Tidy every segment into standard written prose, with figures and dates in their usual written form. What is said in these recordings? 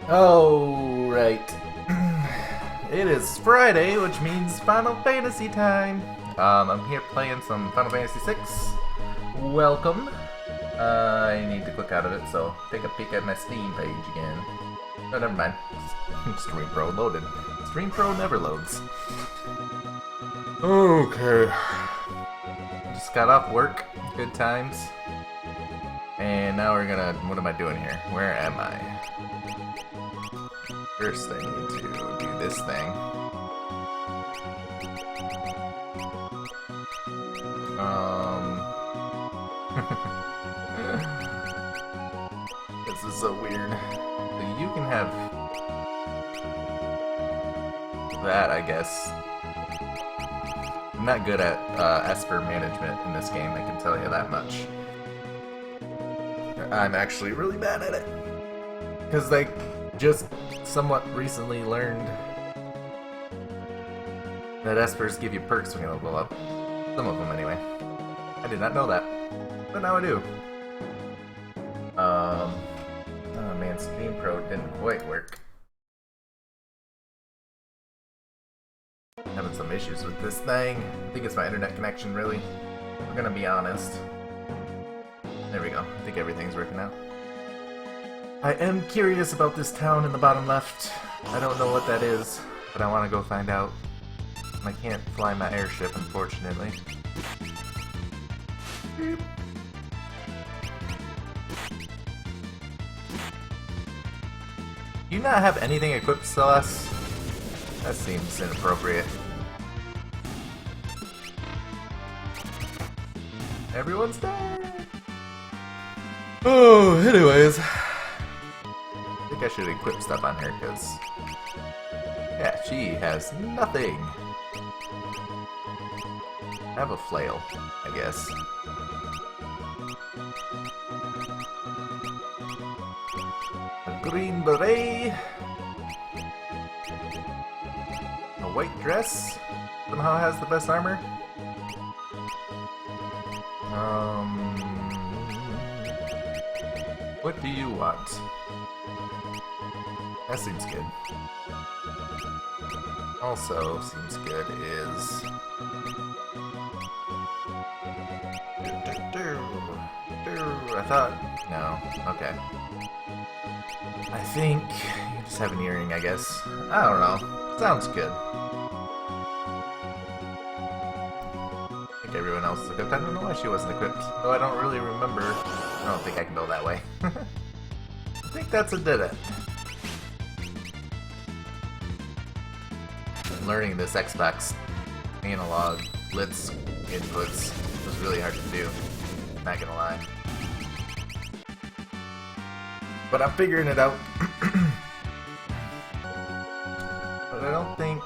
Oh, right. It is Friday, which means Final Fantasy time. I'm here playing some Final Fantasy VI. Welcome. I need to click out of it, so take a peek at my Steam page again. Oh, never mind. Stream Pro loaded. Stream Pro never loads. Okay. Just got off work. Good times. And now we're gonna... What am I doing here? Where am I? First, I need to do this thing. This is so weird. So you can have that, I guess. I'm not good at Esper management in this game, I can tell you that much. I'm actually really bad at it. Because, like, just somewhat recently learned that Espers give you perks when you level up. Some of them, anyway. I did not know that, but now I do. Oh man, Steam Pro didn't quite work. Having some issues with this thing. I think it's my internet connection, really. I'm gonna be honest. There we go. I think everything's working out. I am curious about this town in the bottom left. I don't know what that is, but I want to go find out. I can't fly my airship, unfortunately. Beep. Do you not have anything equipped, Celeste? That seems inappropriate. Everyone's dead! Oh, anyways. I think I should equip stuff on her, because... yeah, she has nothing. I have a flail, I guess. A green beret. A white dress. Somehow has the best armor. What do you want? That seems good. Also seems good is... I thought... no. Okay. I think you just have an earring, I guess. I don't know. Sounds good. I think everyone else is equipped. I don't know why she wasn't equipped, though I don't really remember. I don't think I can go that way. I think that's a did it. Learning this Xbox analog blitz inputs was really hard to do. Not gonna lie. But I'm figuring it out. But I don't think...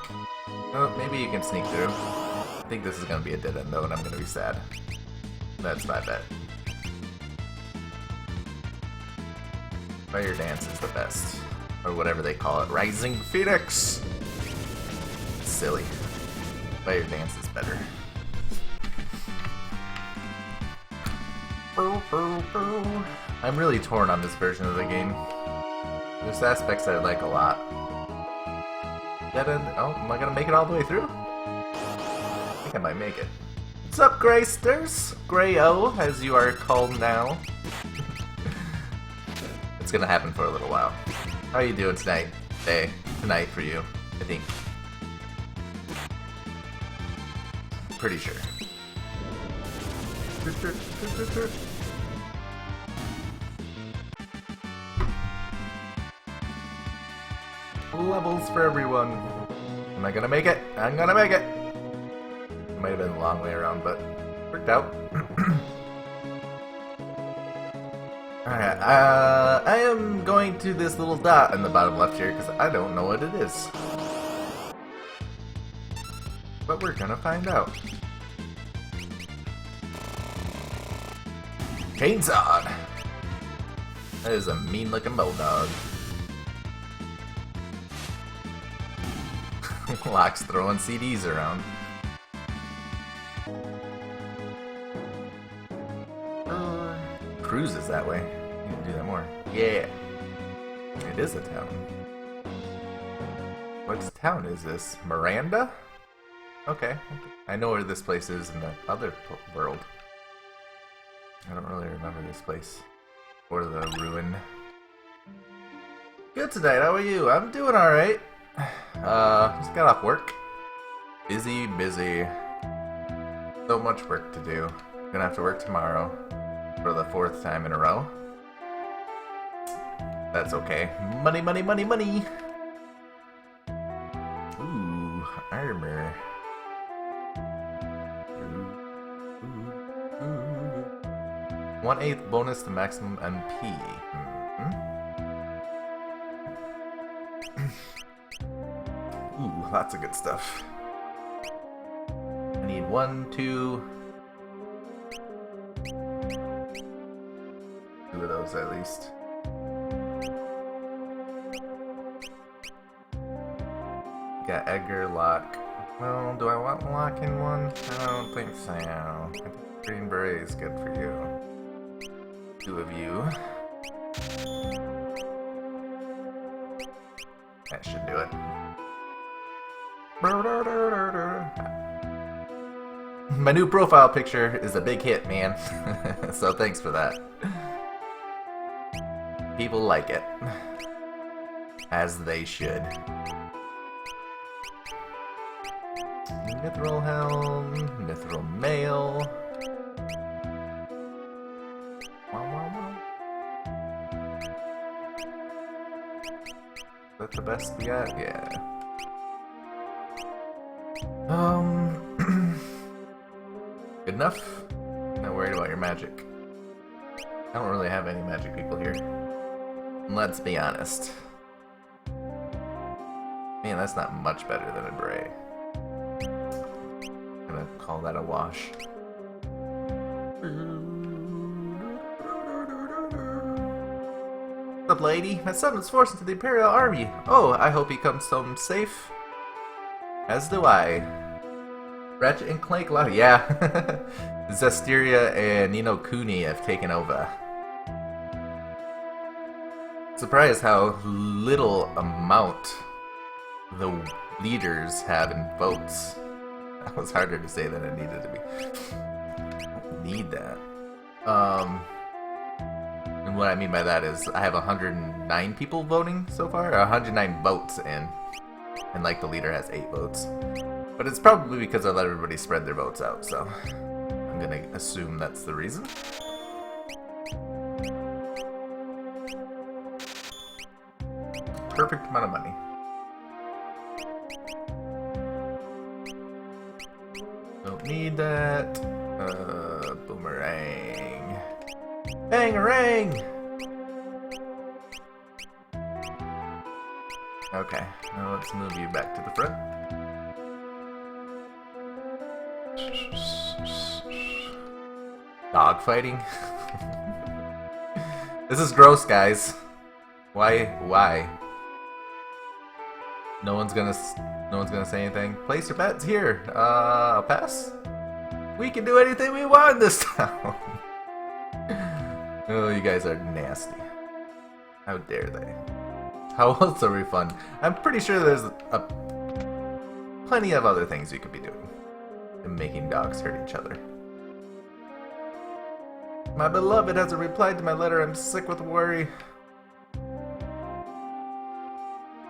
oh, maybe you can sneak through. I think this is gonna be a dead end though, and I'm gonna be sad. That's my bet. Fire Dance is the best. Or whatever they call it. Rising Phoenix! It's silly. Fire Dance is better. I'm really torn on this version of the game. There's aspects that I like a lot. Dead end. Oh, am I gonna make it all the way through? I think I might make it. What's up, Greysters? Grey-O, as you are called now. It's gonna happen for a little while. How are you doing tonight? Tonight for you, I think. Pretty sure. Levels for everyone. Am I gonna make it? I'm gonna make it! It might have been a long way around, but worked out. Alright, I am going to this little dot in the bottom left here, because I don't know what it is. But we're gonna find out. Chainsaw! That is a mean-looking bulldog. Locke's throwing CDs around. Cruises that way. You can do that more. Yeah. It is a town. What town is this? Miranda? Okay. I know where this place is in the other world. I don't really remember this place. Or the ruin. Good tonight, how are you? I'm doing alright. Just got off work. Busy. So much work to do. Gonna have to work tomorrow for the 4th time in a row. That's okay. Money! Ooh, armor. 1/8 bonus to maximum MP. Ooh, lots of good stuff. I need 1, 2 of those at least. Got Edgar, Locke. Well, do I want Locke in one? I don't think so. I think Green Beret is good for you. 2 of you. That should do it. My new profile picture is a big hit, man. So thanks for that. People like it. As they should. Mithril Helm, Mithril Mail. Is that the best we got? Yeah. Good enough? Not worried about your magic. I don't really have any magic people here. Let's be honest. Man, that's not much better than a Bray. I'm gonna call that a wash. What's up, lady? My son was forced into the Imperial Army. Oh, I hope he comes home safe. As do I. Ratchet and Clank, yeah. Zestiria and Ni no Kuni have taken over. Surprised how little amount the leaders have in votes. That was harder to say than it needed to be. Need that. And what I mean by that is I have 109 people voting so far, or 109 votes in. And like the leader has 8 votes. But it's probably because I let everybody spread their votes out, so I'm gonna assume that's the reason. Perfect amount of money. Don't need that. Boomerang. Bangarang! Okay, now let's move you back to the front. Dog fighting? This is gross, guys. Why? No one's gonna say anything. Place your bets here. I'll pass. We can do anything we want in this town. Oh, you guys are nasty. How dare they? How else are we fun? I'm pretty sure there's plenty of other things you could be doing than making dogs hurt each other. My beloved hasn't replied to my letter. I'm sick with worry.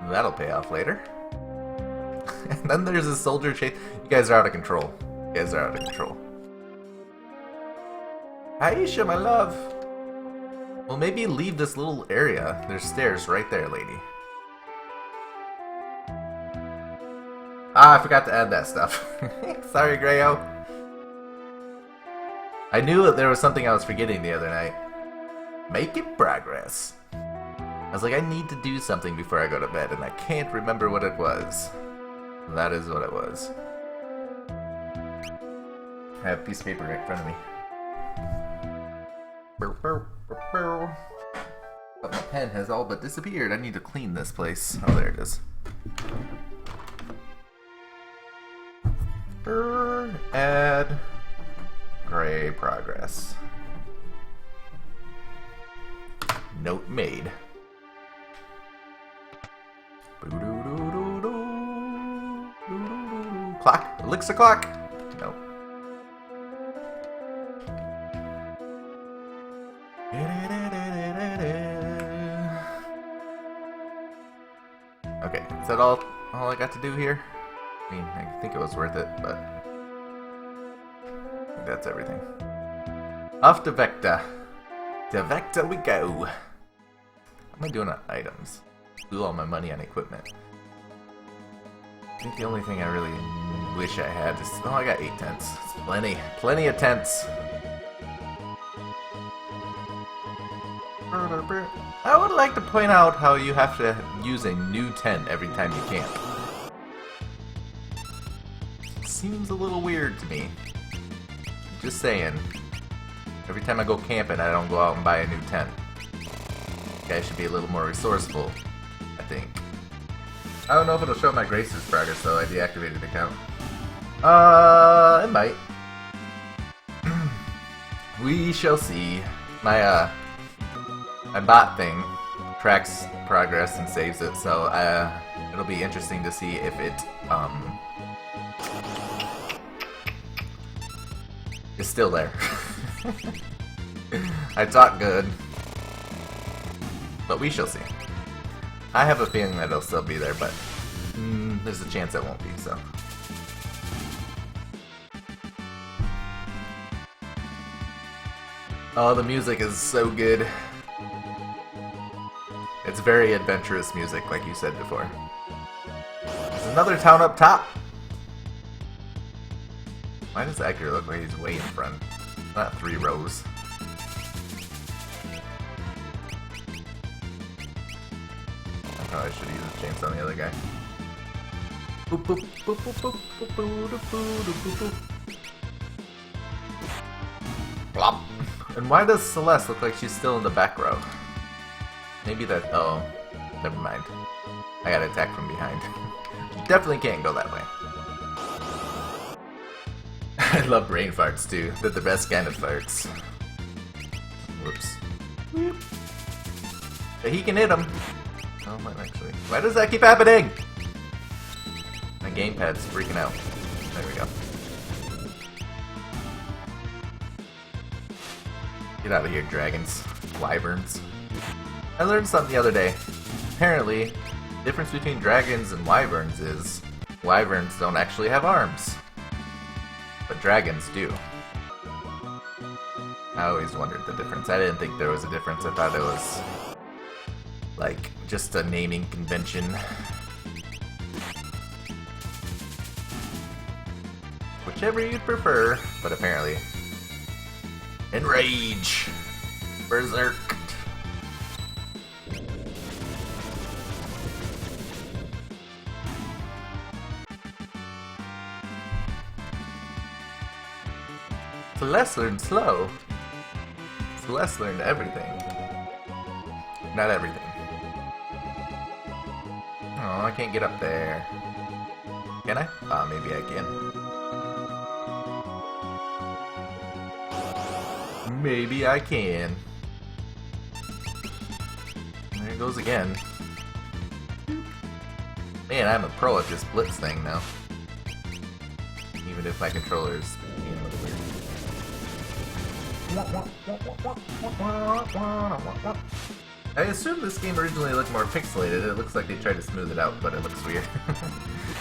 That'll pay off later. And then there's a soldier chase. You guys are out of control. Aisha, my love. Well, maybe leave this little area. There's stairs right there, lady. Ah, I forgot to add that stuff. Sorry, Greyo. I knew that there was something I was forgetting the other night. Making progress. I was like, I need to do something before I go to bed, and I can't remember what it was. That is what it was. I have a piece of paper right in front of me. But my pen has all but disappeared. I need to clean this place. Oh, there it is. Add gray progress. Clock? Elixir clock? Nope. Okay, is that all I got to do here? I mean, I think it was worth it, but I think that's everything. Off to Vecta. To Vecta we go. What am I doing on items? Blew all my money on equipment. I think the only thing I really wish I had is... Oh, I got 8 tents. It's plenty. Plenty of tents. I would like to point out how you have to use a new tent every time you camp. Seems a little weird to me. Just saying. Every time I go camping, I don't go out and buy a new tent. You guys should be a little more resourceful, I think. I don't know if it'll show my Grace's progress, though. I deactivated the account. It might. We shall see. My bot thing tracks progress and saves it, so it'll be interesting to see if it is still there. I talk good, but we shall see. I have a feeling that it'll still be there, but there's a chance it won't be, so. Oh, the music is so good. It's very adventurous music, like you said before. There's another town up top. Why does Edgar look like he's way in front? Not 3 rows. I probably should use a chainsaw on the other guy. Boop, boop, boop, boop, boop, boop, boop, boop, boop, boop. Plop. And why does Celeste look like she's still in the back row? Maybe that... Oh, never mind. I got attacked from behind. Definitely can't go that way. I love brain farts too. They're the best kind of farts. Whoops. But he can hit them. Oh, might actually. Why does that keep happening? My gamepad's freaking out. There we go. Get out of here, dragons. Wyverns. I learned something the other day. Apparently, the difference between dragons and wyverns is wyverns don't actually have arms. But dragons do. I always wondered the difference. I didn't think there was a difference. I thought it was like just a naming convention. Whichever you'd prefer, but apparently. Enrage! Berserk! Celeste learned slow. Celeste learned everything. Not everything. Oh, I can't get up there. Can I? Ah, maybe I can. Maybe I can. There it goes again. Man, I'm a pro at this blitz thing now. Even if my controller's, you know, weird. I assume this game originally looked more pixelated. It looks like they tried to smooth it out, but it looks weird.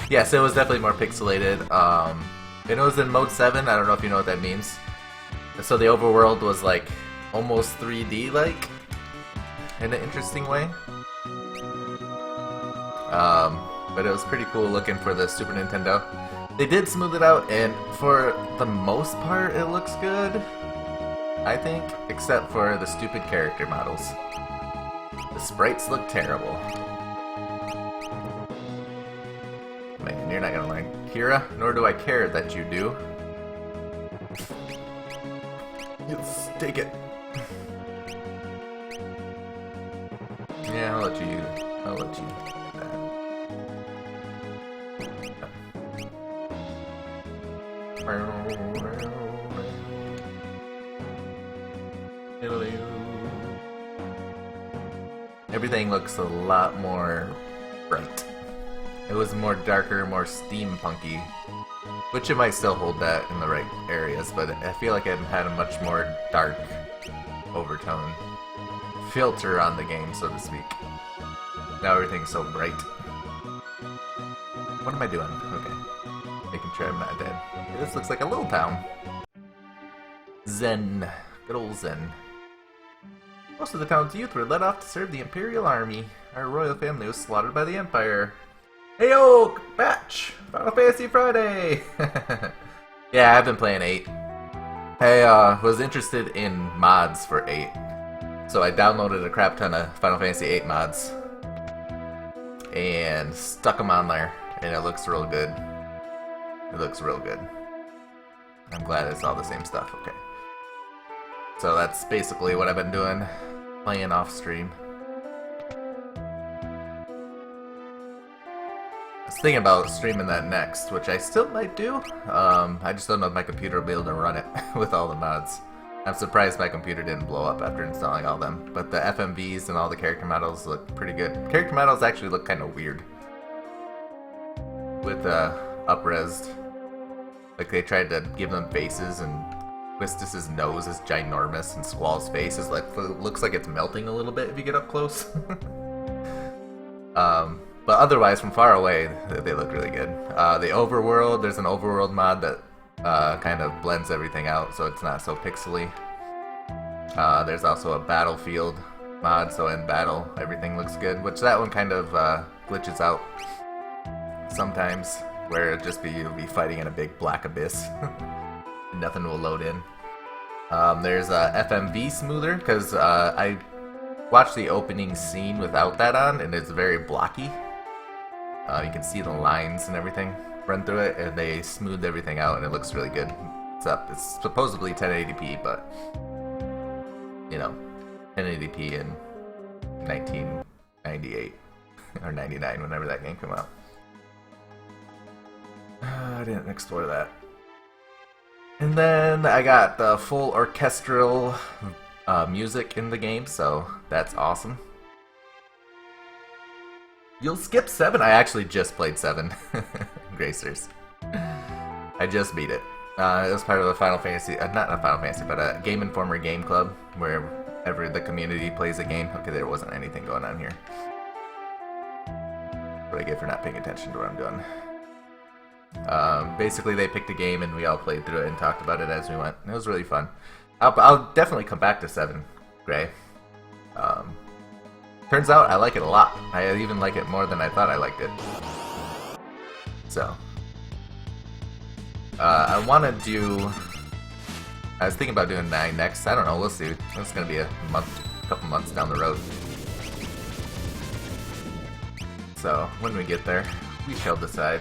Yes, it was definitely more pixelated. And it was in mode 7. I don't know if you know what that means. So the overworld was like almost 3D-like in an interesting way. But it was pretty cool looking for the Super Nintendo. They did smooth it out, and for the most part, it looks good. I think, except for the stupid character models. The sprites look terrible. Man, you're not gonna learn Kira, nor do I care that you do. Yes, take it. Yeah, I'll let you do that. Everything looks a lot more bright. It was more darker, more steampunky, which it might still hold that in the right areas, but I feel like it had a much more dark overtone filter on the game, so to speak. Now everything's so bright. What am I doing? Okay. Making sure I'm not dead. Okay, this looks like a little town. Zen. Good old Zen. Most of the town's youth were led off to serve the Imperial Army. Our royal family was slaughtered by the Empire. Heyo! Batch! Final Fantasy Friday! Yeah, I've been playing 8. I was interested in mods for 8. So I downloaded a crap ton of Final Fantasy 8 mods. And stuck them on there. And it looks real good. It looks real good. I'm glad it's all the same stuff. Okay. So that's basically what I've been doing. Playing off stream. I was thinking about streaming that next, which I still might do. I just don't know if my computer will be able to run it with all the mods. I'm surprised my computer didn't blow up after installing all them. But the FMVs and all the character models look pretty good. Character models actually look kind of weird. With up-resed. Like they tried to give them faces, and Quistis's nose is ginormous and Squall's face is like looks like it's melting a little bit if you get up close. But otherwise, from far away, they look really good. The overworld, there's an overworld mod that kind of blends everything out so it's not so pixely. There's also a battlefield mod, so in battle everything looks good, which that one kind of glitches out sometimes, where it'll just be you'll be fighting in a big black abyss. Nothing will load in. There's a FMV smoother, because I watched the opening scene without that on, and it's very blocky. You can see the lines and everything run through it, and they smoothed everything out, and it looks really good. It's supposedly 1080p, but you know, 1080p in 1998 or 99, whenever that game came out. I didn't explore that. And then I got the full orchestral music in the game, so that's awesome. You'll skip 7? I actually just played 7. Gracers. I just beat it. It was part of a Final Fantasy, not a Final Fantasy, but a Game Informer game club, wherever the community plays a game. Okay, there wasn't anything going on here. What I get for not paying attention to what I'm doing. Basically, they picked a game and we all played through it and talked about it as we went. It was really fun. I'll definitely come back to 7, Gray. Turns out I like it a lot. I even like it more than I thought I liked it. So, I want to do... I was thinking about doing 9 next. I don't know, we'll see. It's going to be a couple months down the road. So, when we get there, we shall decide.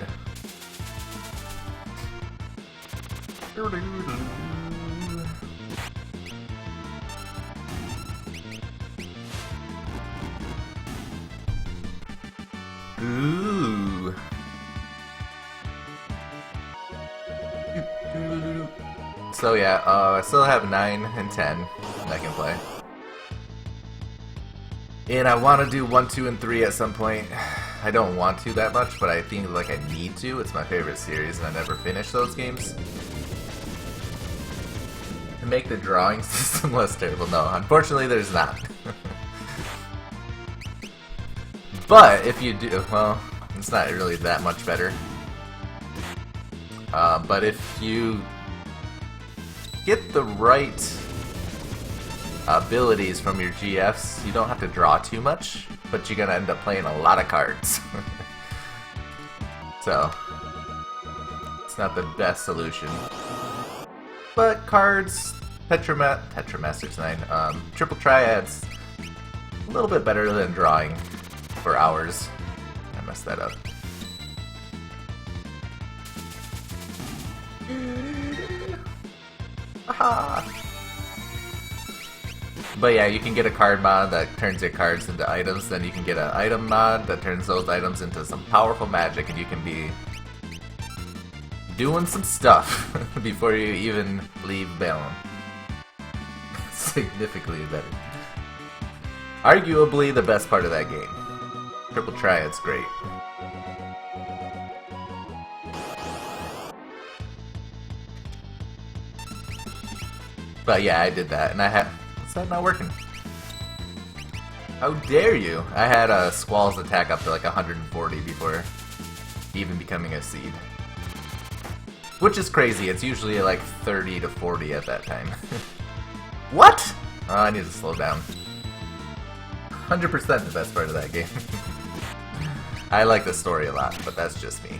Ooh. So yeah, I still have 9 and 10 I can play. And I want to do 1, 2, and 3 at some point. I don't want to that much, but I think like I need to. It's my favorite series and I never finished those games. To make the drawing system less terrible. No, unfortunately there's not. But if you do, well, it's not really that much better. But if you get the right abilities from your GFs, you don't have to draw too much, but you're gonna end up playing a lot of cards. So, it's not the best solution. But cards, Tetramasters 9, Triple Triads, a little bit better than drawing for hours. I messed that up. Aha! But yeah, you can get a card mod that turns your cards into items, then you can get an item mod that turns those items into some powerful magic, and you can be doing some stuff before you even leave Balamb. Significantly better. Arguably the best part of that game. Triple Triad's great. But yeah, I did that, and I had... What's that not working? How dare you? I had a Squall's attack up to like 140 before even becoming a seed. Which is crazy, it's usually like 30 to 40 at that time. What? Oh, I need to slow down. 100% the best part of that game. I like the story a lot, but that's just me.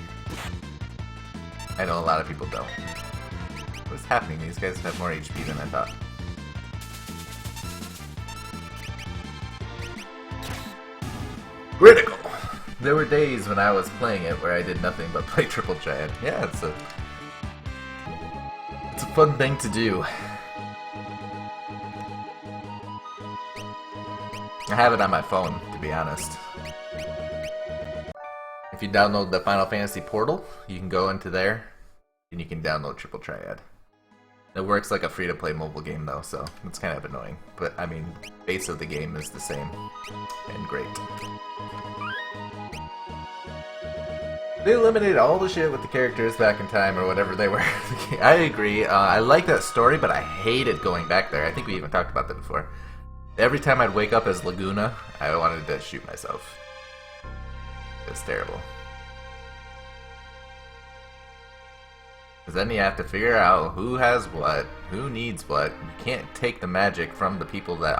I know a lot of people don't. What's happening? These guys have more HP than I thought. Critical! There were days when I was playing it where I did nothing but play Triple Triad. Yeah, it's a fun thing to do. I have it on my phone, to be honest. If you download the Final Fantasy portal, you can go into there, and you can download Triple Triad. It works like a free-to-play mobile game, though, so it's kind of annoying. But, I mean, base of the game is the same, and great. They eliminated all the shit with the characters back in time, or whatever they were. I agree. I like that story, but I hated going back there. I think we even talked about that before. Every time I'd wake up as Laguna, I wanted to shoot myself. It was terrible. Because then you have to figure out who has what, who needs what. You can't take the magic from the people that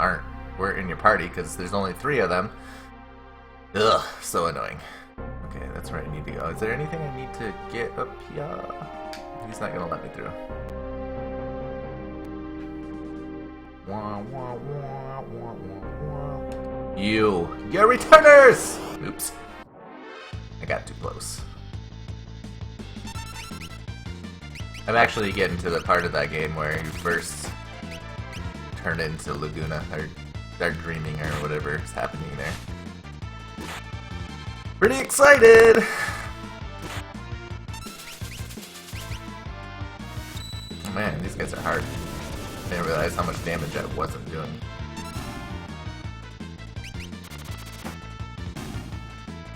weren't in your party, because there's only 3 of them. Ugh, so annoying. Okay, that's where I need to go. Is there anything I need to get up here? He's not gonna let me through. You're returners! Oops. I got too close. I'm actually getting to the part of that game where you first turn into Laguna, or start dreaming, or whatever is happening there. Pretty excited! Oh man, these guys are hard. I didn't realize how much damage I wasn't doing.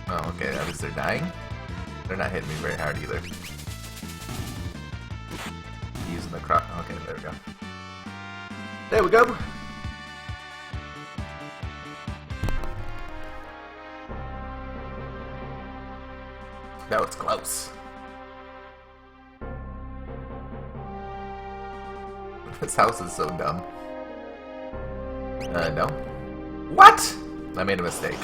Oh, okay, at least they're dying? They're not hitting me very hard either. Using the croc. Okay, there we go. There we go! That was close. This house is so dumb. No. What? I made a mistake.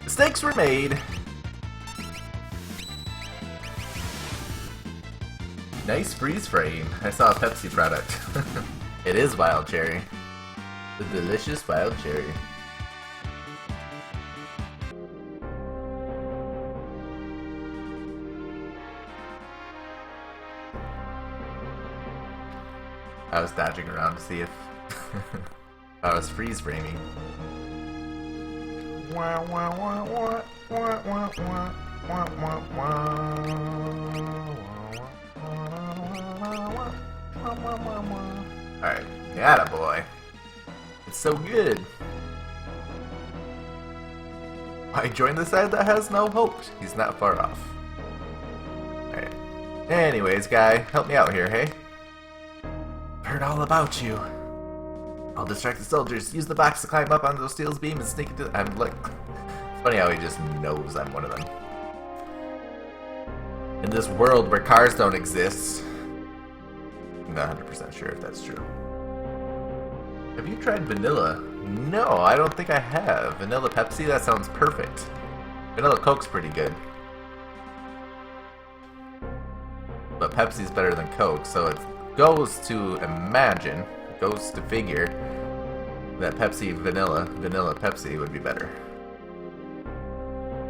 Mistakes were made. Nice freeze frame. I saw a Pepsi product. It is wild cherry. The delicious wild cherry. I was dodging around to see if I was freeze framing. Alright, atta boy. It's so good. I joined the side that has no hope. He's not far off. Alright. Anyways, guy, help me out here, hey? Heard all about you. I'll distract the soldiers. Use the box to climb up onto those steel's beam and sneak into. I'm like, it's funny how he just knows I'm one of them. In this world where cars don't exist, I'm not 100% sure if that's true. Have you tried vanilla? No, I don't think I have. Vanilla Pepsi? That sounds perfect. Vanilla Coke's pretty good. But Pepsi's better than Coke, so it goes to imagine, goes to figure, that Vanilla Pepsi would be better.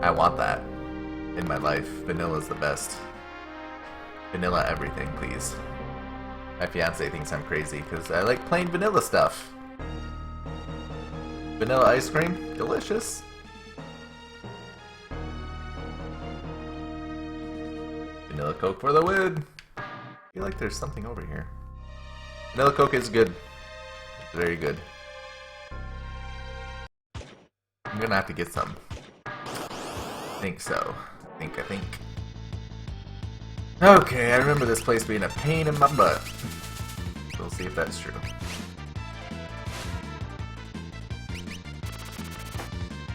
I want that in my life. Vanilla's the best. Vanilla everything, please. My fiance thinks I'm crazy because I like plain vanilla stuff. Vanilla ice cream? Delicious. Vanilla Coke for the win! I feel like there's something over here. Vanilla Coke is good. Very good. I'm gonna have to get some. I think so. I think. Okay, I remember this place being a pain in my butt. We'll see if that's true.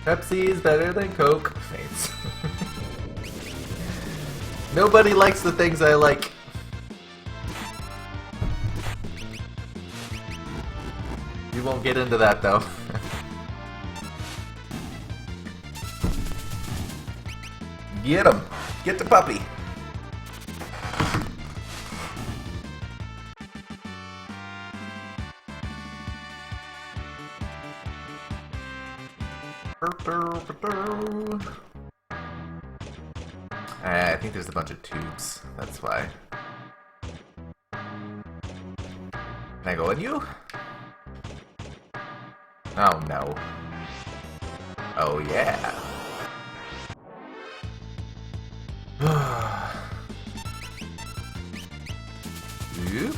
Pepsi is better than Coke. Thanks. Nobody likes the things I like. We won't get into that though. Get him! Get the puppy! I think there's a bunch of tubes. That's why. Can I go in you? Oh no. Oh yeah. Oop.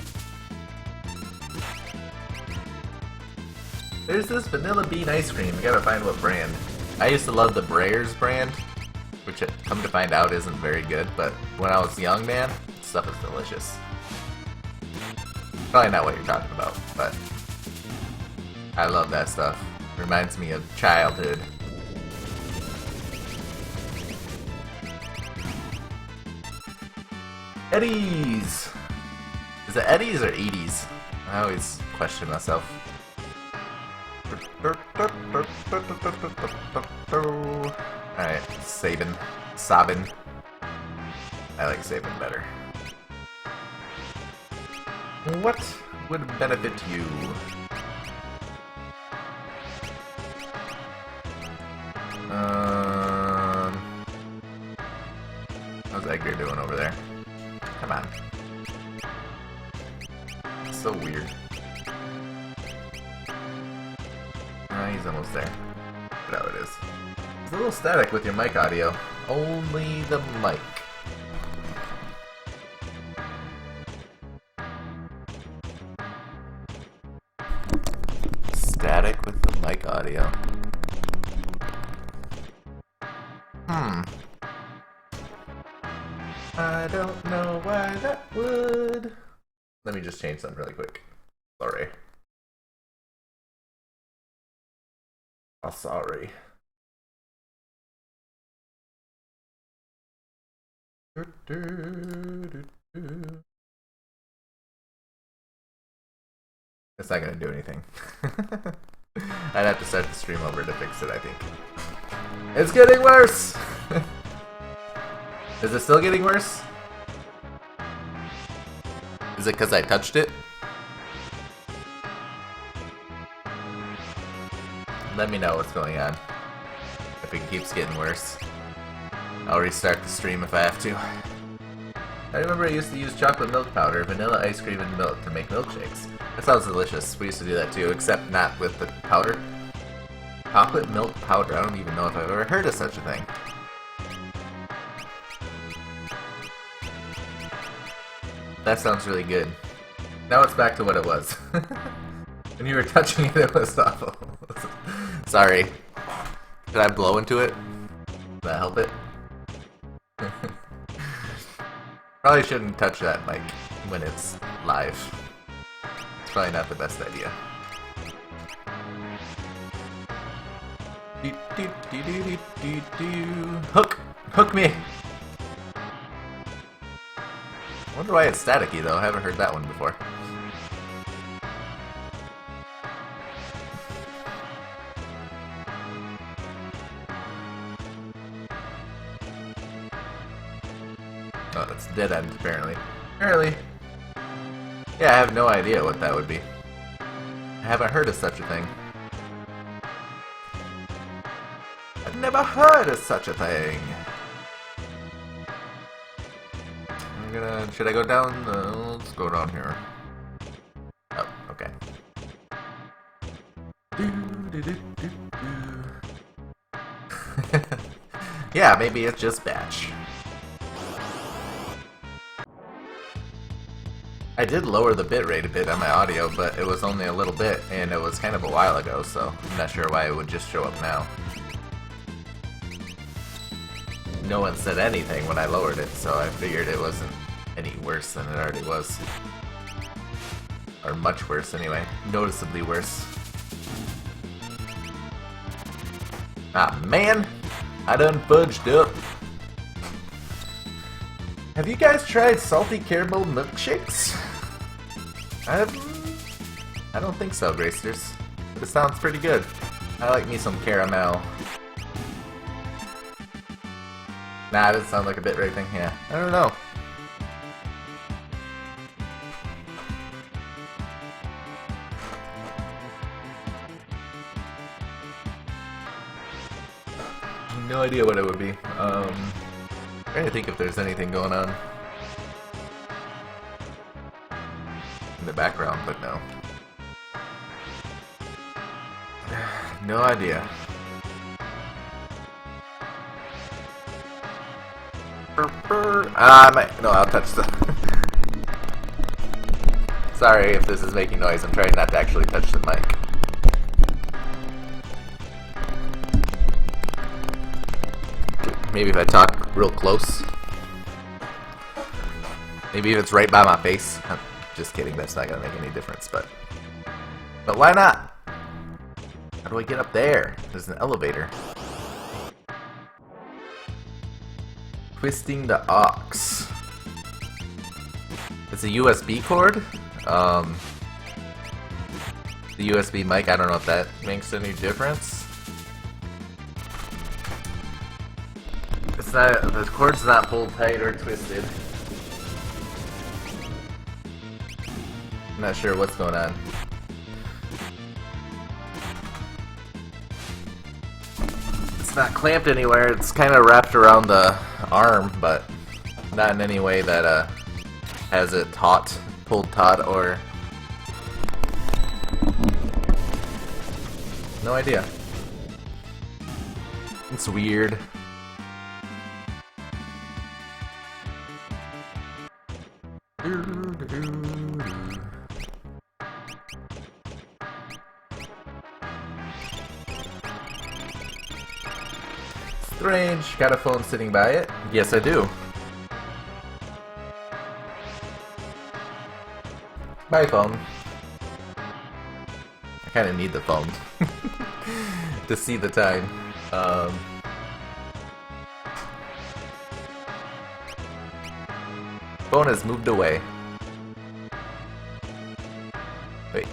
There's this vanilla bean ice cream. We gotta find what brand. I used to love the Breyers brand, which come to find out isn't very good, but when I was young, man, stuff is delicious. Probably not what you're talking about, but I love that stuff. Reminds me of childhood. Eddies! Is it Eddies or Eddies? I always question myself. Alright, Sabin. Sabin. I like Sabin better. What would benefit you? How's Edgar doing over there? Come on. It's so weird. He's almost there. That's how it is. It's a little static with your mic audio. Only the mic. Static with the mic audio. I don't know why that would. Let me just change something really quick. Sorry. Oh, sorry. It's not gonna do anything. I'd have to start the stream over to fix it, I think. It's getting worse! Is it still getting worse? Is it because I touched it? Let me know what's going on. If it keeps getting worse, I'll restart the stream if I have to. I remember I used to use chocolate milk powder, vanilla ice cream, and milk to make milkshakes. That sounds delicious. We used to do that too, except not with the powder. Chocolate milk powder. I don't even know if I've ever heard of such a thing. That sounds really good. Now it's back to what it was. When you were touching it, it was awful. Sorry. Did I blow into it? Did that help it? Probably shouldn't touch that mic when it's live. It's probably not the best idea. Hook! Hook me! I wonder why it's staticky though, I haven't heard that one before. Oh, that's dead end apparently. Apparently. Yeah, I have no idea what that would be. I haven't heard of such a thing. I've never heard of such a thing. Should I go down? Let's go down here. Oh, okay. Yeah, maybe it's just batch. I did lower the bitrate a bit on my audio, but it was only a little bit, and it was kind of a while ago, so I'm not sure why it would just show up now. No one said anything when I lowered it, so I figured it wasn't any worse than it already was. Or much worse, anyway. Noticeably worse. Ah, man! I done fudged up. Have you guys tried salty caramel milkshakes? I don't think so, Gracers. But it sounds pretty good. I like me some caramel. Nah, it doesn't sound like a bitrate thing. Yeah, I don't know. No idea what it would be. Trying to think if there's anything going on in the background, but no. No idea. No, I'll touch the... Sorry if this is making noise, I'm trying not to actually touch the mic. Maybe if I talk real close. Maybe if it's right by my face. I'm just kidding, that's not gonna make any difference, but why not? How do I get up there? There's an elevator. Twisting the aux. It's a USB cord. The USB mic, I don't know if that makes any difference. It's not, the cord's not pulled tight or twisted. I'm not sure what's going on. It's not clamped anywhere, it's kind of wrapped around the arm, but not in any way that has it taut, pulled taut, or... No idea. It's weird. Strange. Got a phone sitting by it? Yes, I do. Bye, phone. I kind of need the phone to see the time. Phone has moved away. Wait.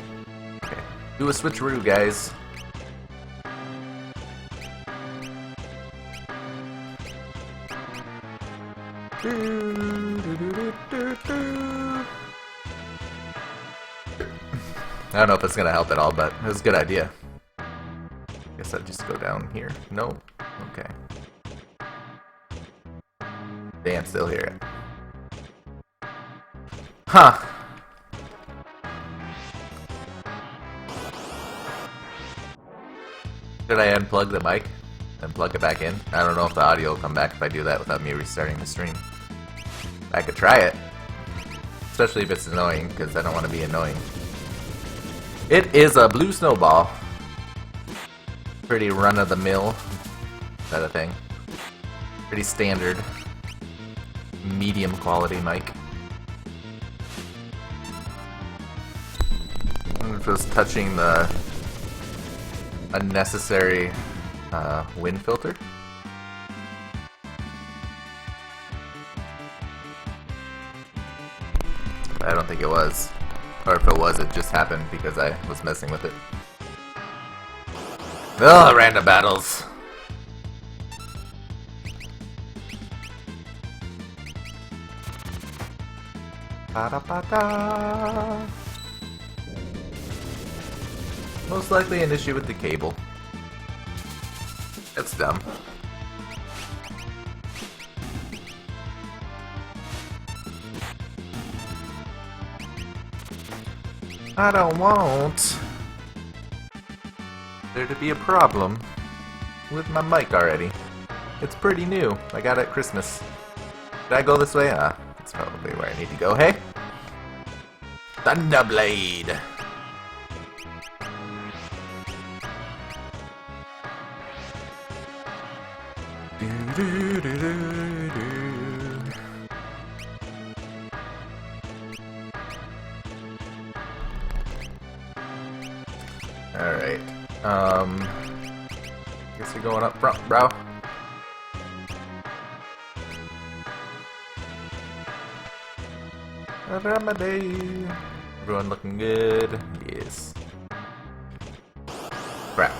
Okay. Do a switcheroo, guys. I don't know if it's gonna help at all, but it was a good idea. Guess I'd just go down here. No? Okay. Damn, still hear it. Huh. Did I unplug the mic and plug it back in? I don't know if the audio will come back if I do that without me restarting the stream. I could try it. Especially if it's annoying, because I don't want to be annoying. It is a blue snowball. Pretty run-of-the-mill. Is that a thing? Pretty standard. Medium quality mic. I'm just touching the unnecessary wind filter. I don't think it was. Or if it was, it just happened because I was messing with it. Ugh, random battles. Ba-da-ba-da. Most likely an issue with the cable. That's dumb. I don't want there to be a problem with my mic already. It's pretty new. I got it at Christmas. Did I go this way? Ah, that's probably where I need to go. Hey? Thunderblade. Alright. Guess you're going up front, bro. Remedy. Everyone looking good. Yes. Crap.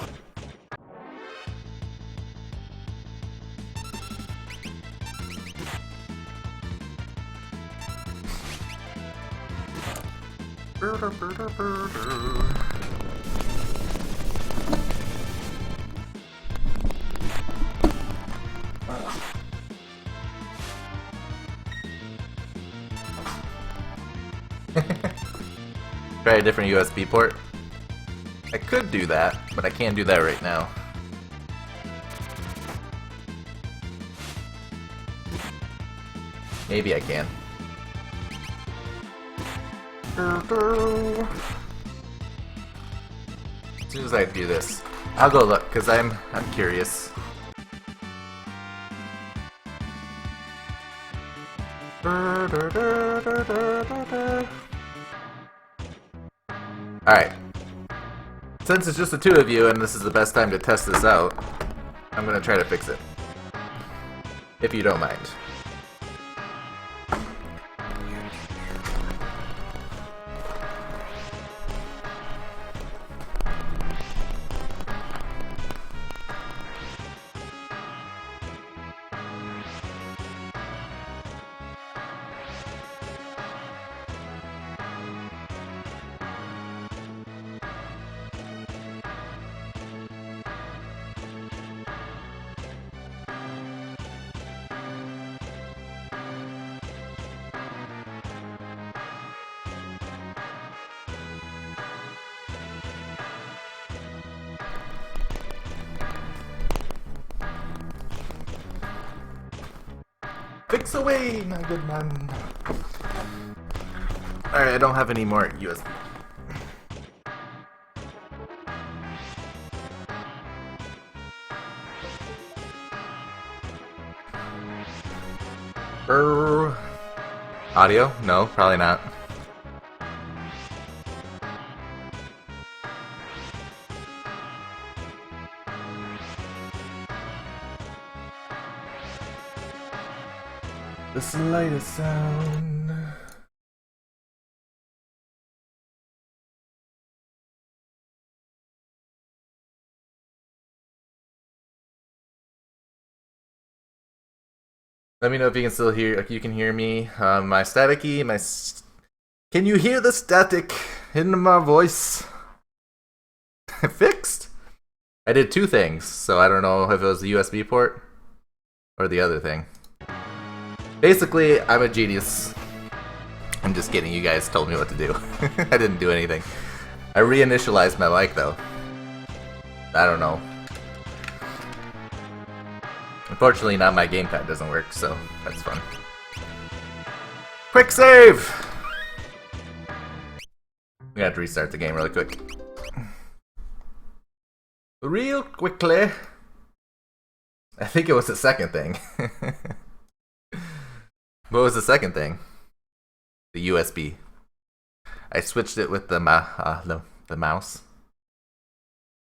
Try a different USB port. I could do that, but I can't do that right now. Maybe I can. As soon as I do this, I'll go look, because I'm curious. Alright. Since it's just the two of you and this is the best time to test this out, I'm gonna try to fix it. If you don't mind. Fix away, my good man. Alright, I don't have any more USB. Audio? No, probably not. The slightest sound. Let me know if you can still hear. If you can hear me. My staticky. Can you hear the static in my voice? Fixed. I did two things, so I don't know if it was the USB port or the other thing. Basically, I'm a genius. I'm just kidding, you guys told me what to do. I didn't do anything. I reinitialized my mic though. I don't know. Unfortunately, now my gamepad doesn't work, so that's fun. Quick save! We have to restart the game really quick. Real quickly. I think it was the second thing. What was the second thing? The USB. I switched it with the mouse.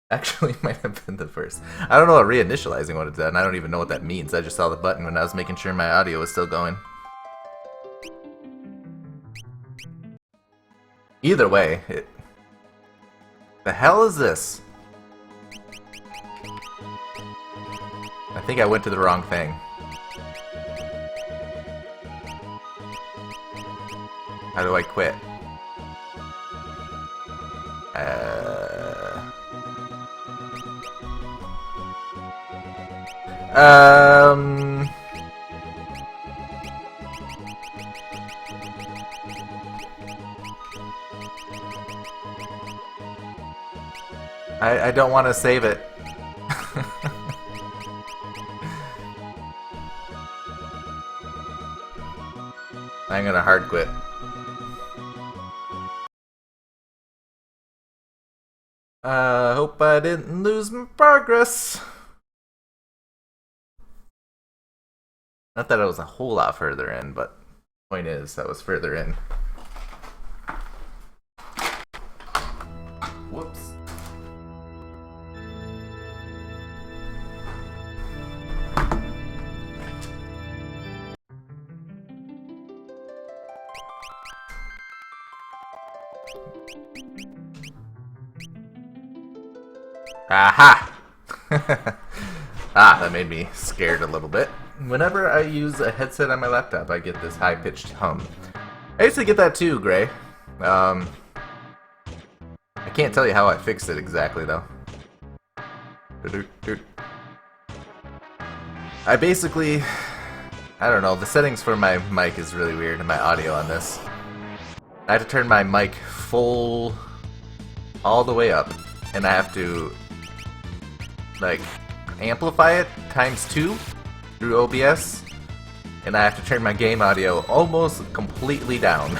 Actually, it might have been the first. I don't know what reinitializing would have done. I don't even know what that means. I just saw the button when I was making sure my audio was still going. Either way, the hell is this? I think I went to the wrong thing. How do I quit? I don't want to save it. I'm gonna hard quit. Hope I didn't lose my progress. Not that I was a whole lot further in, but point is, I was further in. Whoops. Aha! That made me scared a little bit. Whenever I use a headset on my laptop, I get this high-pitched hum. I used to get that too, Gray. I can't tell you how I fixed it exactly, though. I basically... I don't know, the settings for my mic is really weird, and my audio on this. I have to turn my mic full... all the way up, and I have to... like, amplify it ×2 through OBS, and I have to turn my game audio almost completely down.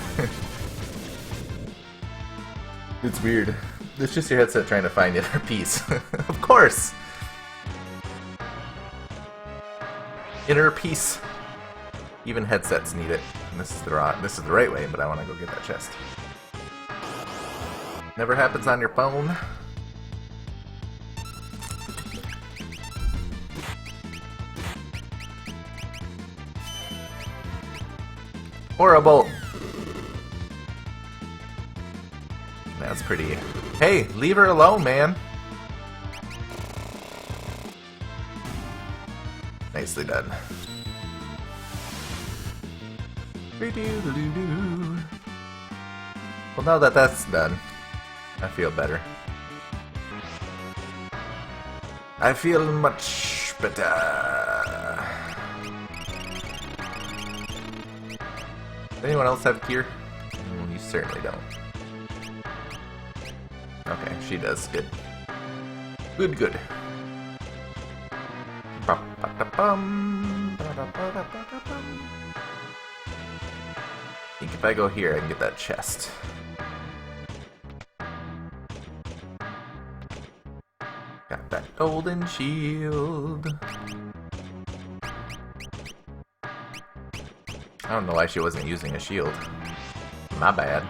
It's weird. It's just your headset trying to find inner peace. Of course! Inner peace. Even headsets need it. And this is the right way, but I want to go get that chest. Never happens on your phone. Horrible. That's pretty. Hey, leave her alone, man. Nicely done. Well, now that that's done, I feel better. I feel much better. Does anyone else have gear? You certainly don't. Okay, she does. Good. Good, good. I think if I go here, I can get that chest. Got that golden shield. I don't know why she wasn't using a shield. My bad.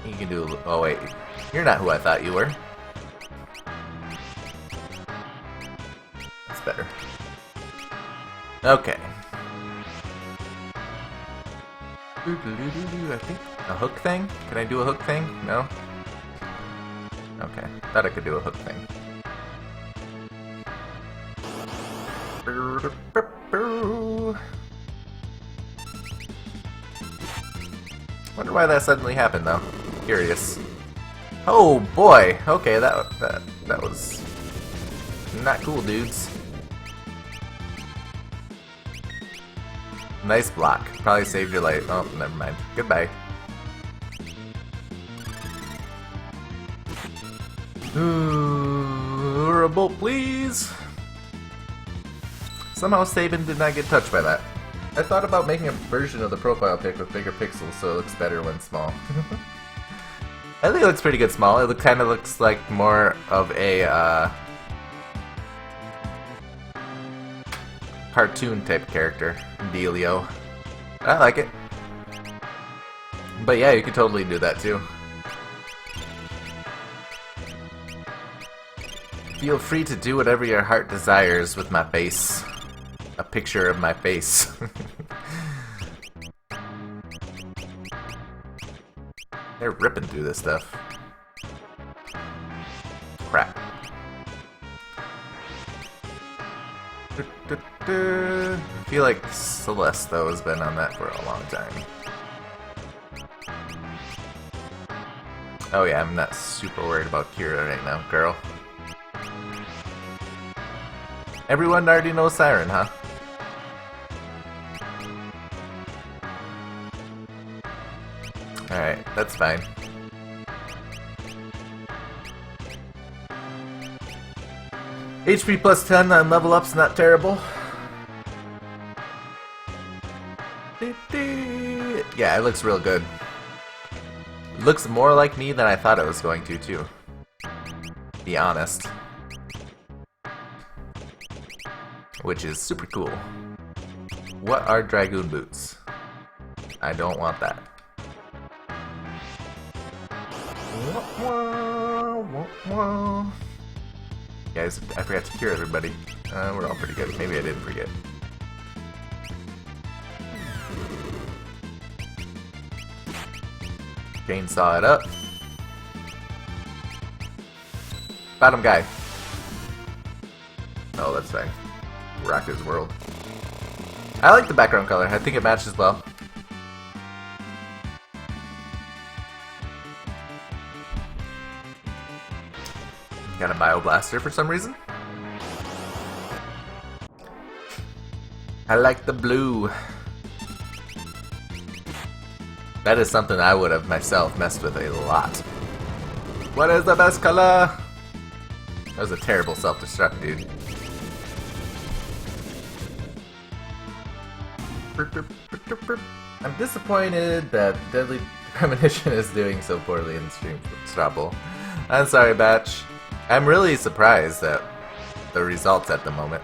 You can do... oh wait, you're not who I thought you were. That's better. Okay. I think a hook thing? Can I do a hook thing? No? Okay, thought I could do a hook thing. Wonder why that suddenly happened, though. Curious. Oh boy. Okay, that was not cool, dudes. Nice block. Probably saved your life. Oh, never mind. Goodbye. A bolt, please. Somehow Sabin did not get touched by that. I thought about making a version of the profile pic with bigger pixels so it looks better when small. I think it looks pretty good small. It kind of looks like more of a cartoon type character, Delio. I like it. But yeah, you could totally do that too. Feel free to do whatever your heart desires with my face. A picture of my face. They're ripping through this stuff. Crap. I feel like Celeste, though, has been on that for a long time. Oh yeah, I'm not super worried about Kira right now, girl. Everyone already knows Siren, huh? Alright, that's fine. HP plus 10 on level up's not terrible. Yeah, Yeah, it looks real good. It looks more like me than I thought it was going to, too. Be honest. Which is super cool. What are Dragoon boots? I don't want that. Guys, I forgot to cure everybody. We're all pretty good. Maybe I didn't forget. Chainsaw it up. Bottom guy. Oh, that's fine. Rock his world. I like the background color. I think it matches well. Got a Bioblaster for some reason. I like the blue. That is something I would have myself messed with a lot. What is the best color? That was a terrible self-destruct, dude. I'm disappointed that Deadly Premonition is doing so poorly in Stream Strawble. I'm sorry, Batch. I'm really surprised at the results at the moment.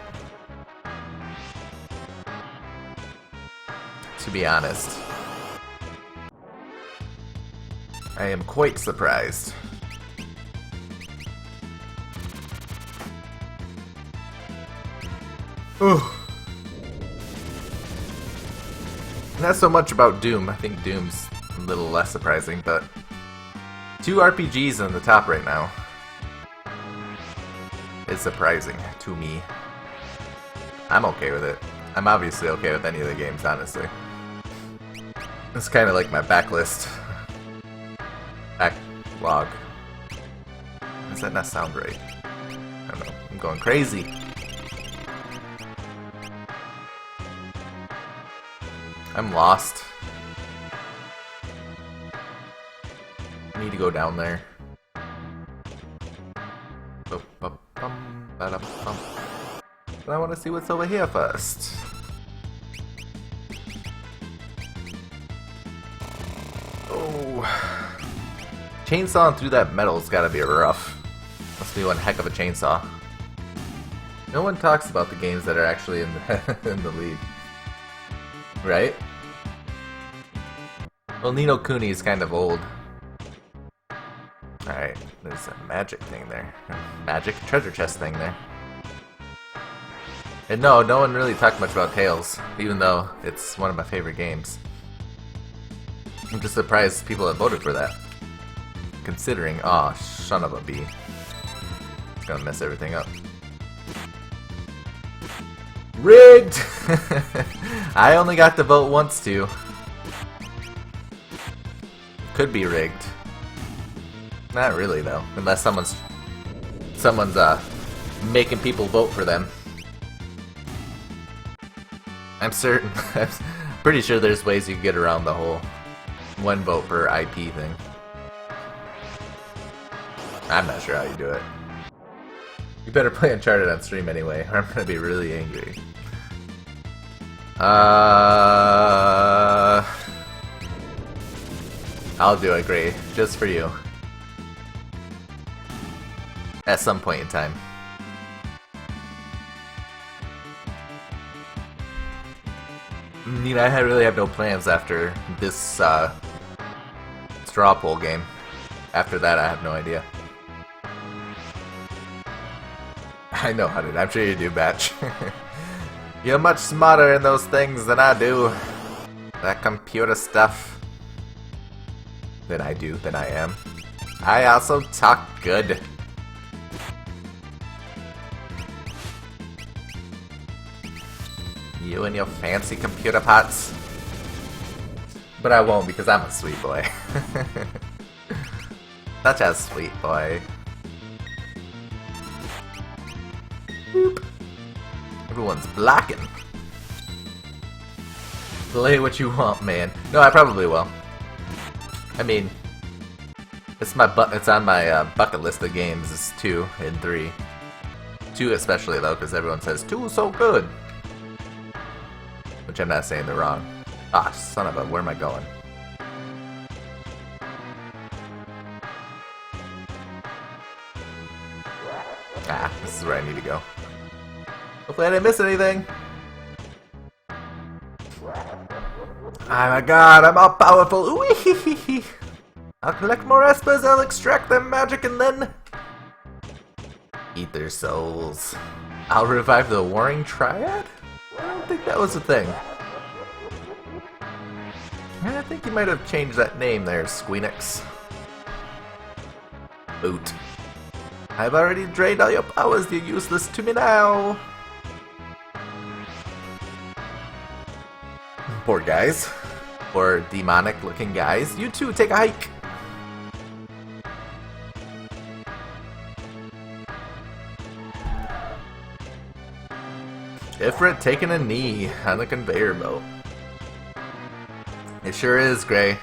To be honest. I am quite surprised. Ooh. Not so much about Doom. I think Doom's a little less surprising, but 2 RPGs in the top right now is surprising to me. I'm okay with it. I'm obviously okay with any of the games, honestly. It's kind of like my backlist. Backlog. Does that not sound right? I don't know. I'm going crazy. I'm lost. I need to go down there. But I want to see what's over here first. Oh. Chainsawing through that metal's gotta be rough. Must be one heck of a chainsaw. No one talks about the games that are actually in the lead. Right? Well, Ni no Kuni is kind of old. Alright, there's a magic thing there. Magic treasure chest thing there. And no one really talked much about Tales, even though it's one of my favorite games. I'm just surprised people have voted for that. Considering, aw, son of a bee. It's gonna mess everything up. Rigged! I only got to vote once too. Could be rigged. Not really though, unless someone's making people vote for them. I'm certain. I'm pretty sure there's ways you can get around the whole one vote per IP thing. I'm not sure how you do it. You better play Uncharted on stream anyway, or I'm gonna be really angry. I'll do it, Gray, just for you. At some point in time. I really have no plans after this straw poll game. After that, I have no idea. I know how to. I'm sure you do, Batch. You're much smarter in those things than I do. That computer stuff. Than I do, than I am. I also talk good. You and your fancy computer pots. But I won't because I'm a sweet boy. Such a sweet boy. Boop. Everyone's blocking. Play what you want, man. No, I probably will. I mean, it's on my bucket list of games. It's 2 and 3. 2 especially though, because everyone says 2 is so good. Which I'm not saying they're wrong. Ah, son of a, where am I going? Ah, this is where I need to go. Hopefully I didn't miss anything. Oh my god, I'm all powerful. Ooh-wee-hee-hee-hee. I'll collect more Espas, I'll extract their magic, and then eat their souls. I'll revive the Warring Triad? I don't think that was a thing. I think you might have changed that name there, Squeenix. Boot. I've already drained all your powers, you're useless to me now. Poor guys. Poor demonic looking guys. You too, take a hike. Ifrit taking a knee on the conveyor belt. It sure is, Gray.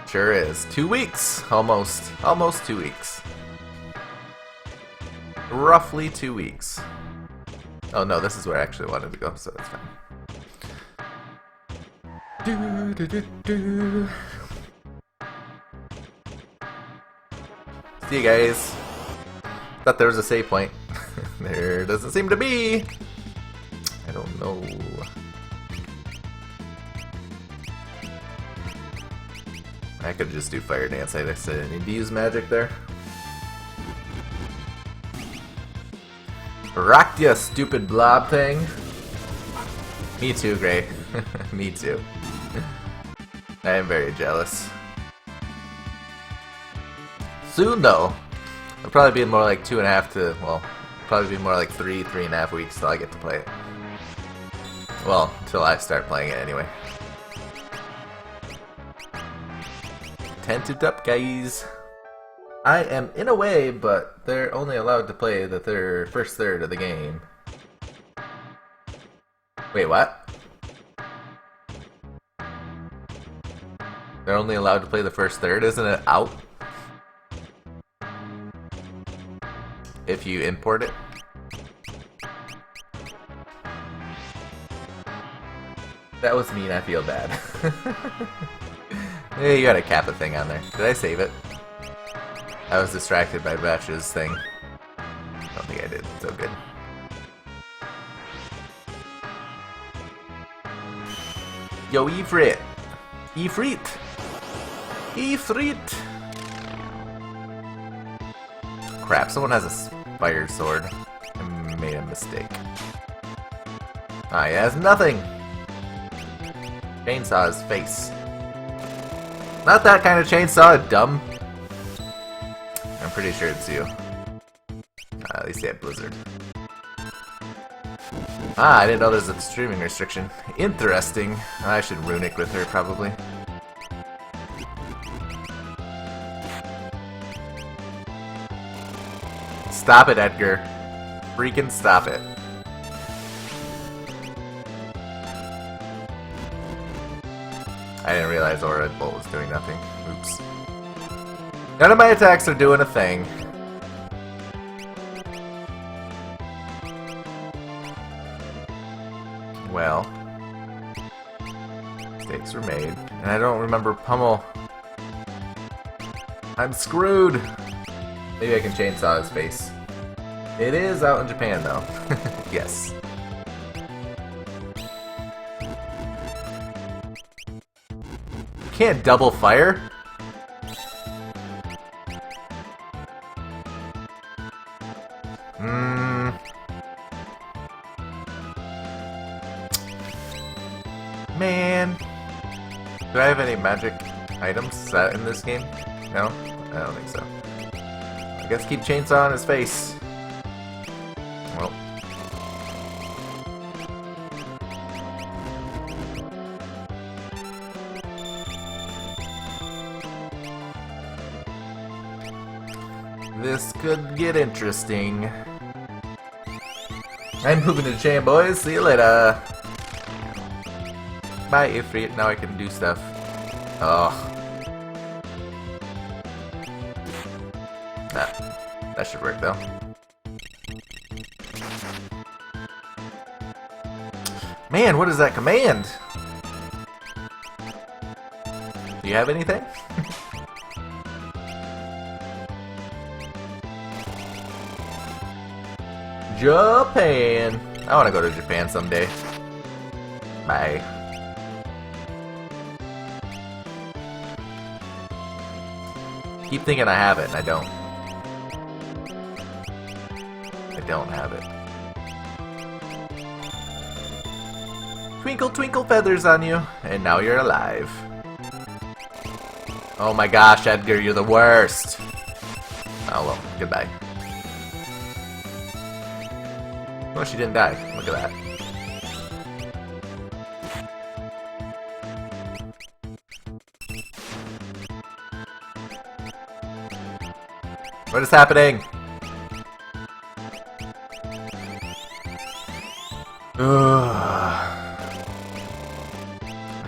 Sure is. 2 weeks. Almost. Almost 2 weeks. Roughly 2 weeks. Oh no, this is where I actually wanted to go, so that's fine. See you guys. Thought there was a save point. There doesn't seem to be. I don't know. I could just do Fire Dance. I didn't need to use magic there. Rocked ya, stupid blob thing. Me too, Gray. Me too. I am very jealous. Soon though. It'll probably be more like 2.5 to, well, probably be more like 3.5 weeks till I get to play it. Well, till I start playing it anyway. Tented up, guys. I am in a way, but they're only allowed to play the first third of the game. Wait, what? They're only allowed to play the first third? Isn't it out? If you import it? That was mean, I feel bad. Hey, you got a Kappa thing on there. Did I save it? I was distracted by Batch's thing. I don't think I did. So good. Yo, Ifrit! Ifrit! Ifrit! Crap, someone has a fire sword. I made a mistake. Ah, he has nothing! Chainsaw his face. Not that kind of chainsaw, dumb. I'm pretty sure it's you. At least they had Blizzard. Ah, I didn't know there's a streaming restriction. Interesting. I should runic with her, probably. Stop it, Edgar. Freaking stop it. I didn't realize Aura Bolt was doing nothing. Oops. None of my attacks are doing a thing. Well. Mistakes were made. And I don't remember Pummel. I'm screwed! Maybe I can chainsaw his face. It is out in Japan, though. Yes. Can't double fire? Man. Do I have any magic items set in this game? No? I don't think so. I guess keep chainsawing his face. Well. This could get interesting. I'm moving to Japan, boys. See you later. Bye, Ifrit. Now I can do stuff. Oh. That should work, though. Man, what is that command? Do you have anything? Japan. I want to go to Japan someday. Bye. Keep thinking I have it, and I don't. I don't have it. Twinkle, twinkle feathers on you, and now you're alive. Oh my gosh, Edgar, you're the worst. Oh well, goodbye. Oh, she didn't die. Look at that. What is happening?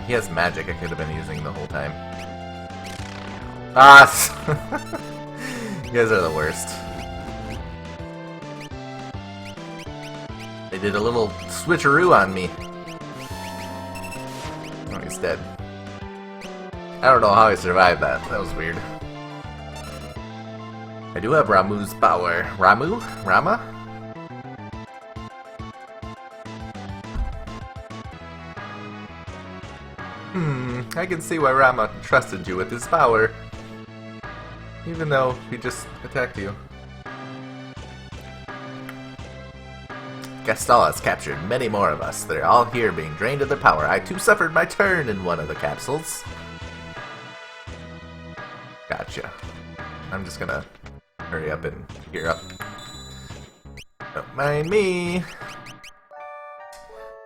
He has magic I could have been using the whole time. Ah! You guys are the worst. They did a little switcheroo on me. Oh, he's dead. I don't know how he survived that. That was weird. I do have Ramu's power. Ramu? Rama? I can see why Rama trusted you with his power. Even though he just attacked you. Gastal has captured many more of us. They're all here being drained of their power. I too suffered my turn in one of the capsules. Gotcha. I'm just gonna hurry up and gear up. Don't mind me.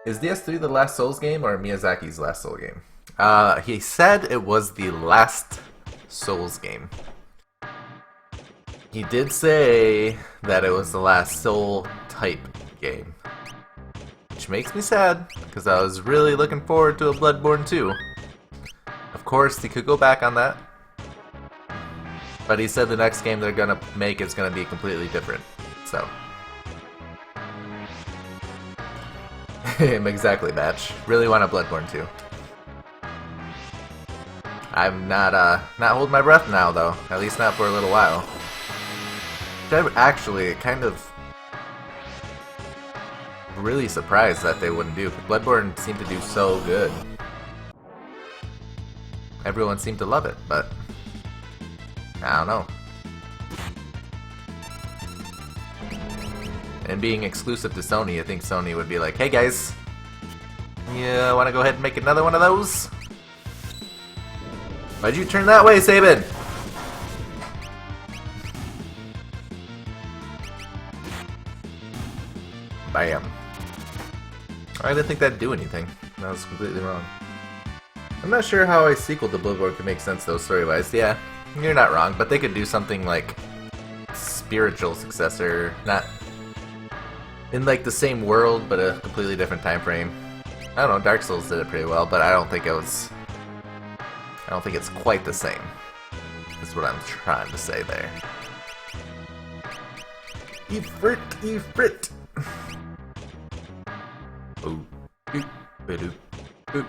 Is DS3 the last Souls game or Miyazaki's last Soul game? He said it was the last Souls game. He did say that it was the last Soul type game. Which makes me sad, because I was really looking forward to a Bloodborne 2. Of course, he could go back on that. But he said the next game they're gonna make is gonna be completely different. So. Exactly, Batch. Really want a Bloodborne 2. I'm not holding my breath now, though. At least not for a little while. I'm actually kind of really surprised that they wouldn't do. Bloodborne seemed to do so good. Everyone seemed to love it, but I don't know. And being exclusive to Sony, I think Sony would be like, hey guys, yeah, want to go ahead and make another one of those? Why'd you turn that way, Sabin? Bam. I didn't think that'd do anything. That was completely wrong. I'm not sure how a sequel to Bloodborne could make sense though, story-wise. Yeah, you're not wrong, but they could do something like spiritual successor, not in like the same world, but a completely different time frame. I don't know, Dark Souls did it pretty well, but I don't think it's quite the same. That's what I'm trying to say there. Ifrit, Ifrit. Ooh, boop, boop, boop.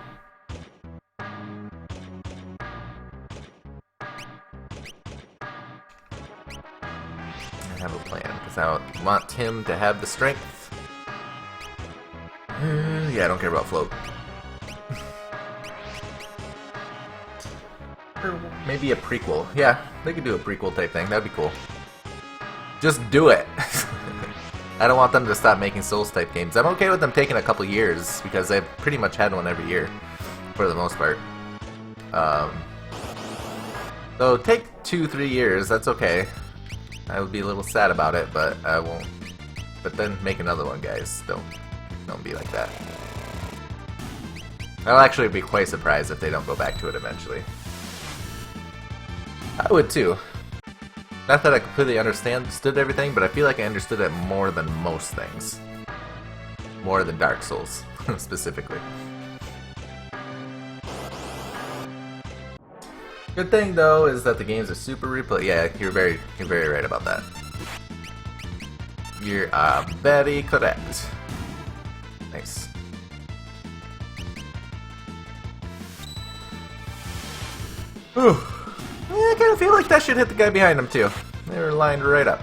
I have a plan, because I want him to have the strength. Yeah, I don't care about float. Or maybe a prequel. Yeah, they could do a prequel type thing. That'd be cool. Just do it. I don't want them to stop making Souls type games. I'm okay with them taking a couple years because they've pretty much had one every year for the most part. So take 2-3 years. That's okay. I would be a little sad about it, but I won't. But then make another one, guys. Don't be like that. I'll actually be quite surprised if they don't go back to it eventually. I would too. Not that I completely understood everything, but I feel like I understood it more than most things. More than Dark Souls, specifically. Good thing though is that the games are super replay. Yeah, you're very right about that. You're very correct. Nice. Whew. Yeah, I kind of feel like that should hit the guy behind him too. They were lined right up.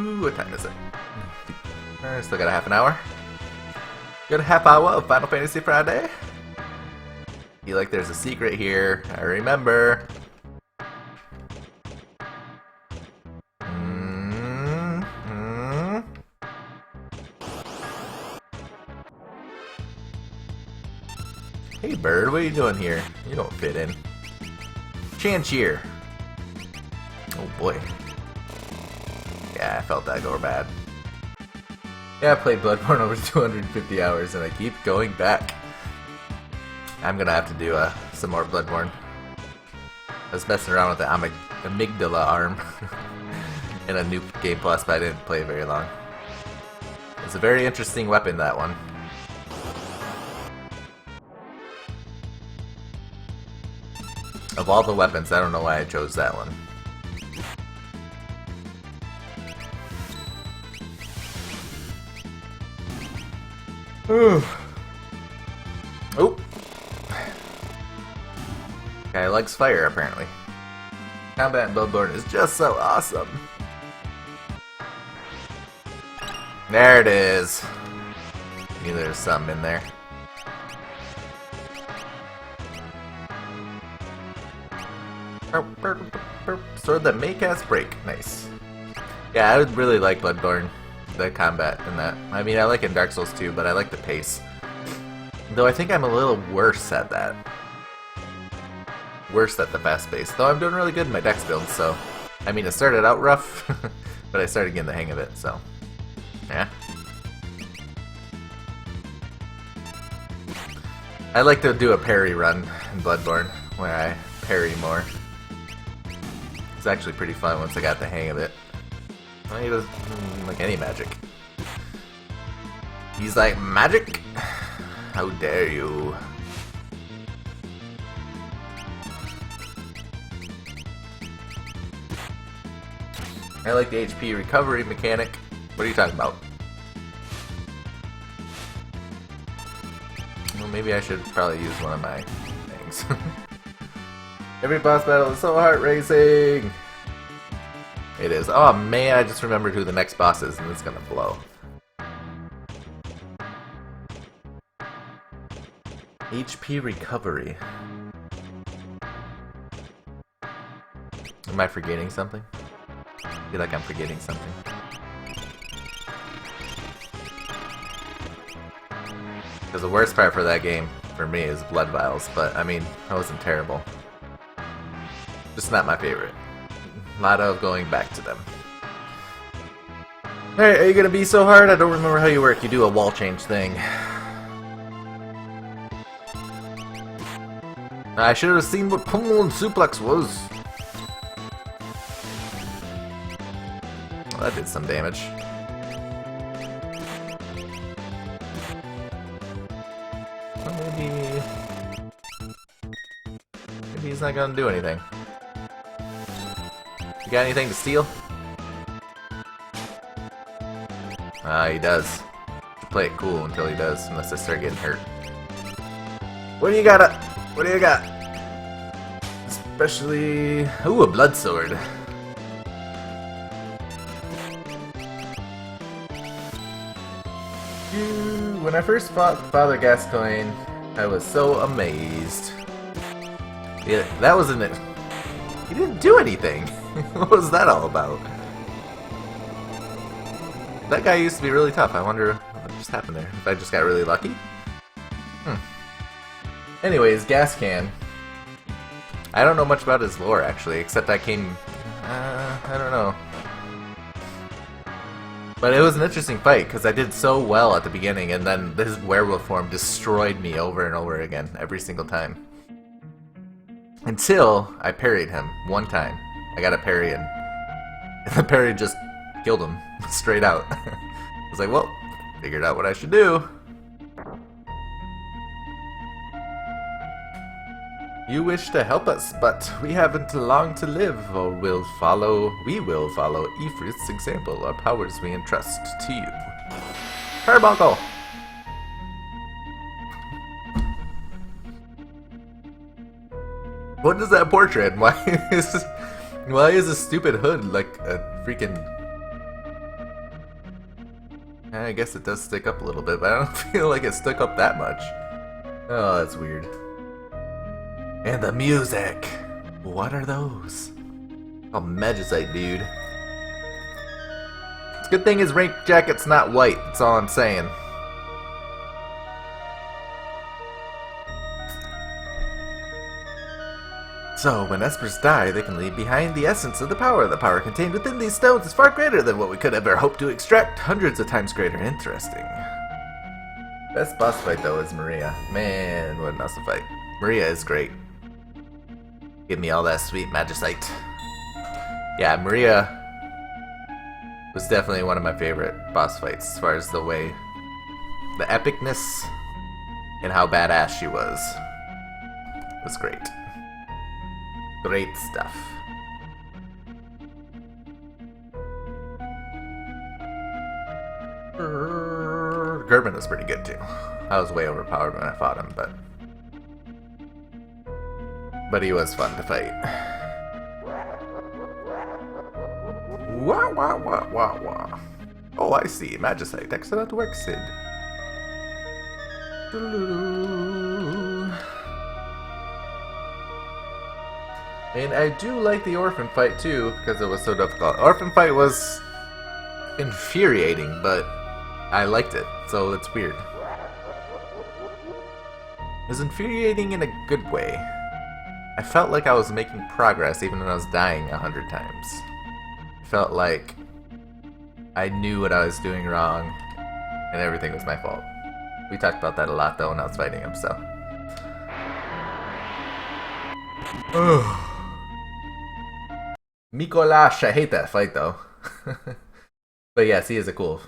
What time is it? Still got a half an hour. Good half hour of Final Fantasy Friday. Feel like there's a secret here. I remember. Hey bird, what are you doing here? You don't fit in. Chanchier. Oh boy. Yeah, I felt that go bad. Yeah, I played Bloodborne over 250 hours and I keep going back. I'm gonna have to do some more Bloodborne. I was messing around with the amygdala arm in a new Game Plus, but I didn't play very long. It's a very interesting weapon, that one. Of all the weapons, I don't know why I chose that one. Ooh. Oh. Guy likes fire, apparently. Combat in Bloodborne is just so awesome. There it is. Maybe there's some in there. Sword that may cast break. Nice. Yeah, I would really like Bloodborne, the combat in that. I mean, I like it in Dark Souls too, but I like the pace. Though I think I'm a little worse at that. Worse at the fast pace. Though I'm doing really good in my dex build, so... I mean, it started out rough, but I started getting the hang of it, so... Yeah. I like to do a parry run in Bloodborne, where I parry more. It's actually pretty fun once I got the hang of it. Well, he doesn't like any magic. He's like, magic? How dare you? I like the HP recovery mechanic. What are you talking about? Well, maybe I should probably use one of my things. Every boss battle is so heart-racing! It is. Oh man, I just remembered who the next boss is and it's gonna blow. HP recovery. Am I forgetting something? I feel like I'm forgetting something. Because the worst part for that game, for me, is Blood Vials, but I mean, that wasn't terrible. Just not my favorite. A lot of going back to them. Alright, are you gonna be so hard? I don't remember how you work. You do a wall change thing. I should have seen what Pummel and Suplex was. Well, that did some damage. Well, maybe he's not gonna do anything. You got anything to steal? Ah, he does. Play it cool until he does, unless I start getting hurt. What do you got? What do you got? Especially... Ooh, a blood sword. When I first fought Father Gascoigne, I was so amazed. Yeah, that wasn't it. He didn't do anything. What was that all about? That guy used to be really tough. I wonder what just happened there. If I just got really lucky? Anyways, Gascan. I don't know much about his lore, actually, except I came... I don't know. But it was an interesting fight, because I did so well at the beginning, and then his werewolf form destroyed me over and over again, every single time. Until I parried him one time. I got a parry, and the parry just killed him, straight out. I was like, well, figured out what I should do. You wish to help us, but we haven't long to live, or we will follow Ifrit's example, our powers we entrust to you. Carbuncle! What is that portrait? Why is this stupid hood like a freaking I guess it does stick up a little bit, but I don't feel like it stuck up that much. Oh, that's weird. And the music! What are those? Oh, Magicite, dude. It's a good thing his rank jacket's not white, that's all I'm saying. So, when Espers die, they can leave behind the essence of the power. The power contained within these stones is far greater than what we could ever hope to extract. Hundreds of times greater. Interesting. Best boss fight, though, is Maria. Man, what an awesome fight. Maria is great. Give me all that sweet Magicite. Yeah, Maria was definitely one of my favorite boss fights as far as the way, the epicness, and how badass she was. It was great. Great stuff. Gerbin was pretty good too. I was way overpowered when I fought him, but he was fun to fight. Wah wah wah wah wah. Oh, I see. Magicite. Excellent work, Sid. And I do like the Orphan fight too, because it was so difficult. Orphan fight was infuriating, but I liked it, so it's weird. It was infuriating in a good way. I felt like I was making progress even when I was dying 100 times. I felt like I knew what I was doing wrong, and everything was my fault. We talked about that a lot though when I was fighting him, so. Mikolash, I hate that fight though. But yes, he is a cool.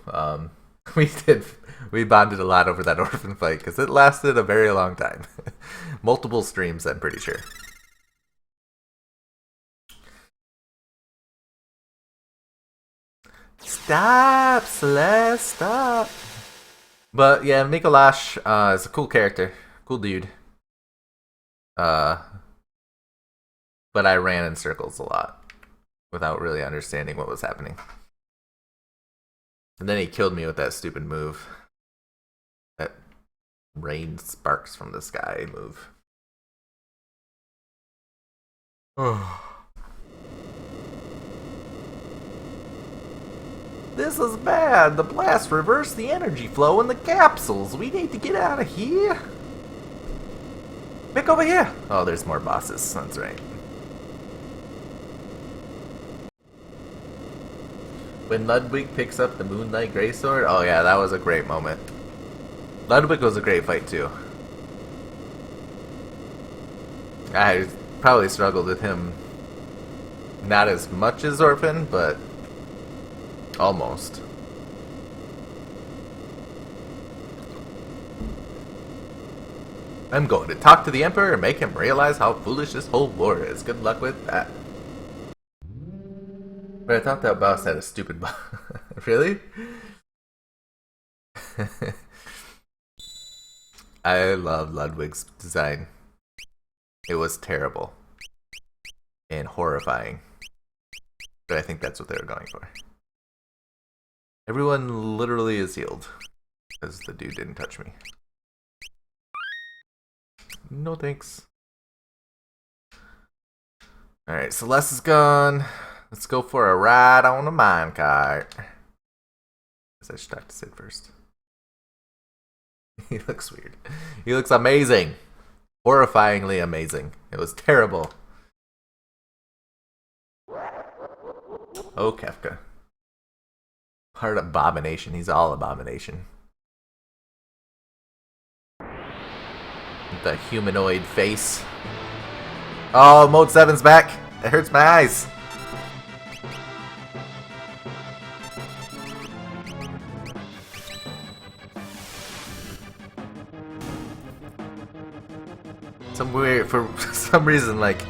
We bonded a lot over that Orphan fight because it lasted a very long time. Multiple streams, I'm pretty sure. Stop, Celeste, stop. But yeah, Mikolash is a cool character, cool dude. But I ran in circles a lot without really understanding what was happening. And then he killed me with that stupid move. That rain sparks from the sky move. This is bad. The blast reversed the energy flow in the capsules. We need to get out of here. Back over here. Oh, there's more bosses. That's right. When Ludwig picks up the Moonlight Greysword, oh yeah, that was a great moment. Ludwig was a great fight too. I probably struggled with him not as much as Orphan, but almost. I'm going to talk to the Emperor and make him realize how foolish this whole war is. Good luck with that. But I thought that boss had a stupid boss. Really? I love Ludwig's design. It was terrible. And horrifying. But I think that's what they were going for. Everyone literally is healed. Because the dude didn't touch me. No thanks. Alright, Celeste is gone. Let's go for a ride on a minecart. I should talk to Sid first. He looks weird. He looks amazing. Horrifyingly amazing. It was terrible. Oh, Kefka. Part of Abomination. He's all Abomination. With the humanoid face. Oh, Mode 7's back. It hurts my eyes. For some reason, like,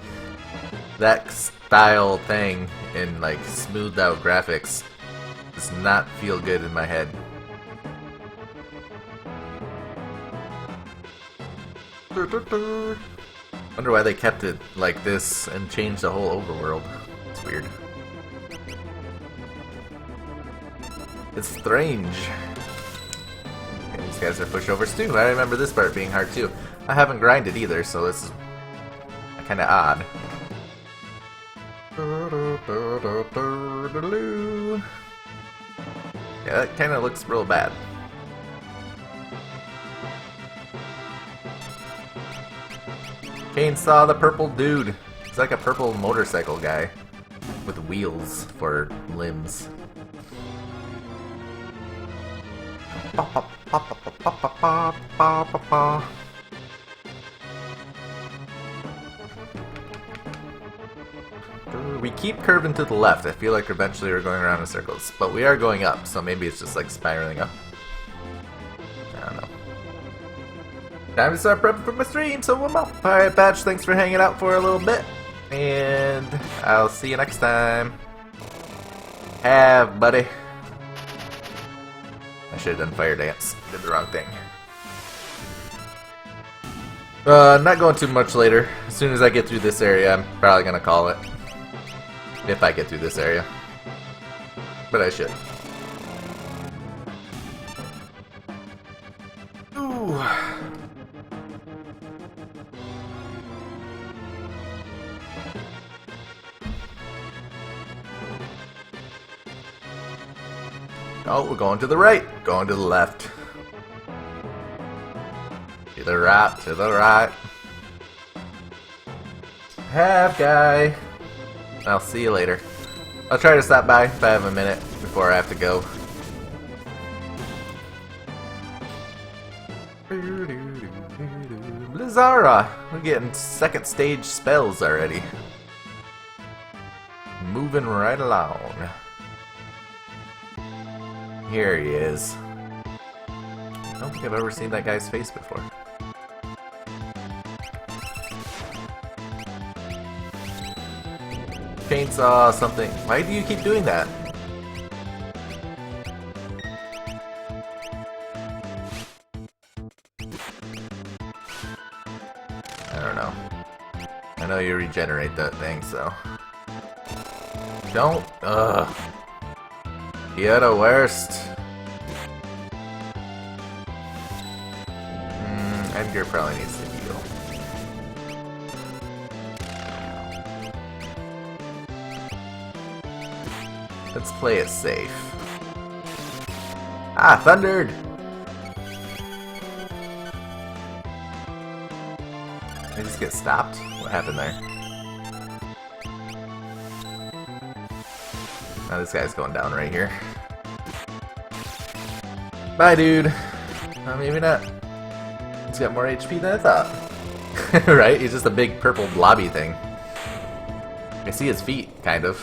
that style thing in, like, smoothed out graphics does not feel good in my head. Wonder why they kept it like this and changed the whole overworld. It's weird. It's strange. These guys are pushovers too. I remember this part being hard too. I haven't grinded either, so this is kind of odd. Yeah, that kind of looks real bad. Kane saw the purple dude. He's like a purple motorcycle guy with wheels for limbs. We keep curving to the left. I feel like eventually we're going around in circles, but we are going up, so maybe it's just like spiraling up. I don't know. Time to start prepping for my stream, so I'm up. Alright, Batch, thanks for hanging out for a little bit, and I'll see you next time. Have, buddy. I should have done Fire Dance. Did the wrong thing. Not going too much later. As soon as I get through this area, I'm probably gonna call it. If I get through this area. But I should. Ooh. Oh, we're going to the right. Going to the left. To the right, to the right. Have guy. I'll see you later. I'll try to stop by if I have a minute before I have to go. Blizzara! We're getting second stage spells already. Moving right along. Here he is. I don't think I've ever seen that guy's face before. Chainsaw something. Why do you keep doing that? I don't know. I know you regenerate that thing, so... Don't... Ugh. You're the worst. Edgar probably needs to heal. Let's play it safe. Ah, thundered! Did I just get stopped? What happened there? Now this guy's going down right here. Bye, dude. Maybe not. He's got more HP than I thought. Right? He's just a big purple blobby thing. I see his feet, kind of.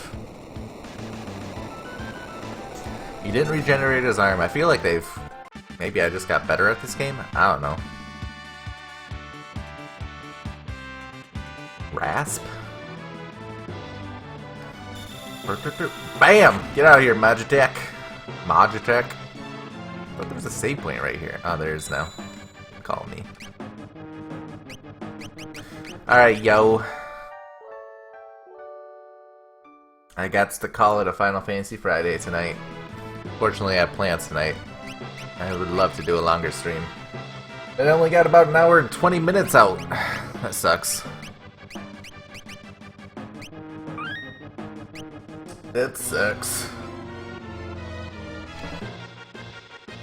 He didn't regenerate his arm. I feel like they've... Maybe I just got better at this game? I don't know. Rasp? BAM! Get out of here, Magitek! Magitek? I thought there was a save point right here. Oh, there is now. Call me. Alright, yo. I got to call it a Final Fantasy Friday tonight. Fortunately, I have plans tonight. I would love to do a longer stream. I only got about an hour and 20 minutes out. That sucks. That sucks.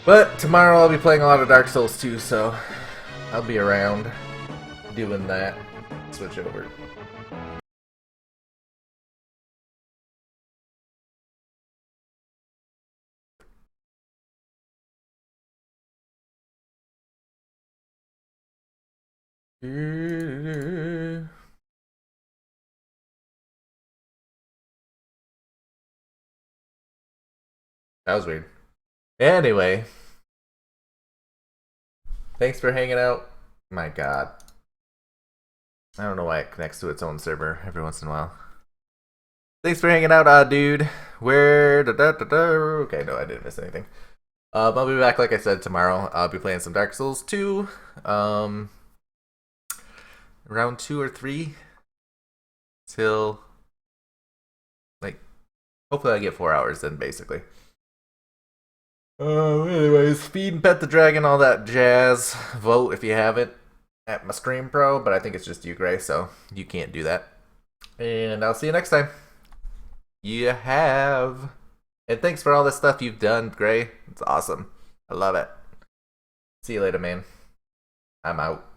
But tomorrow I'll be playing a lot of Dark Souls 2, so I'll be around doing that. Switch over. That was weird. Anyway. Thanks for hanging out. My god. I don't know why it connects to its own server every once in a while. Thanks for hanging out, dude. Where... Okay, no, I didn't miss anything. I'll be back, like I said, tomorrow. I'll be playing some Dark Souls 2. Round 2 or 3. Till... like... hopefully I get 4 hours then, basically. Anyways, feed and pet the dragon, all that jazz. Vote if you haven't at my Stream Pro, but I think it's just you, Gray, so you can't do that. And I'll see you next time. You have. And thanks for all the stuff you've done, Gray. It's awesome. I love it. See you later, man. I'm out.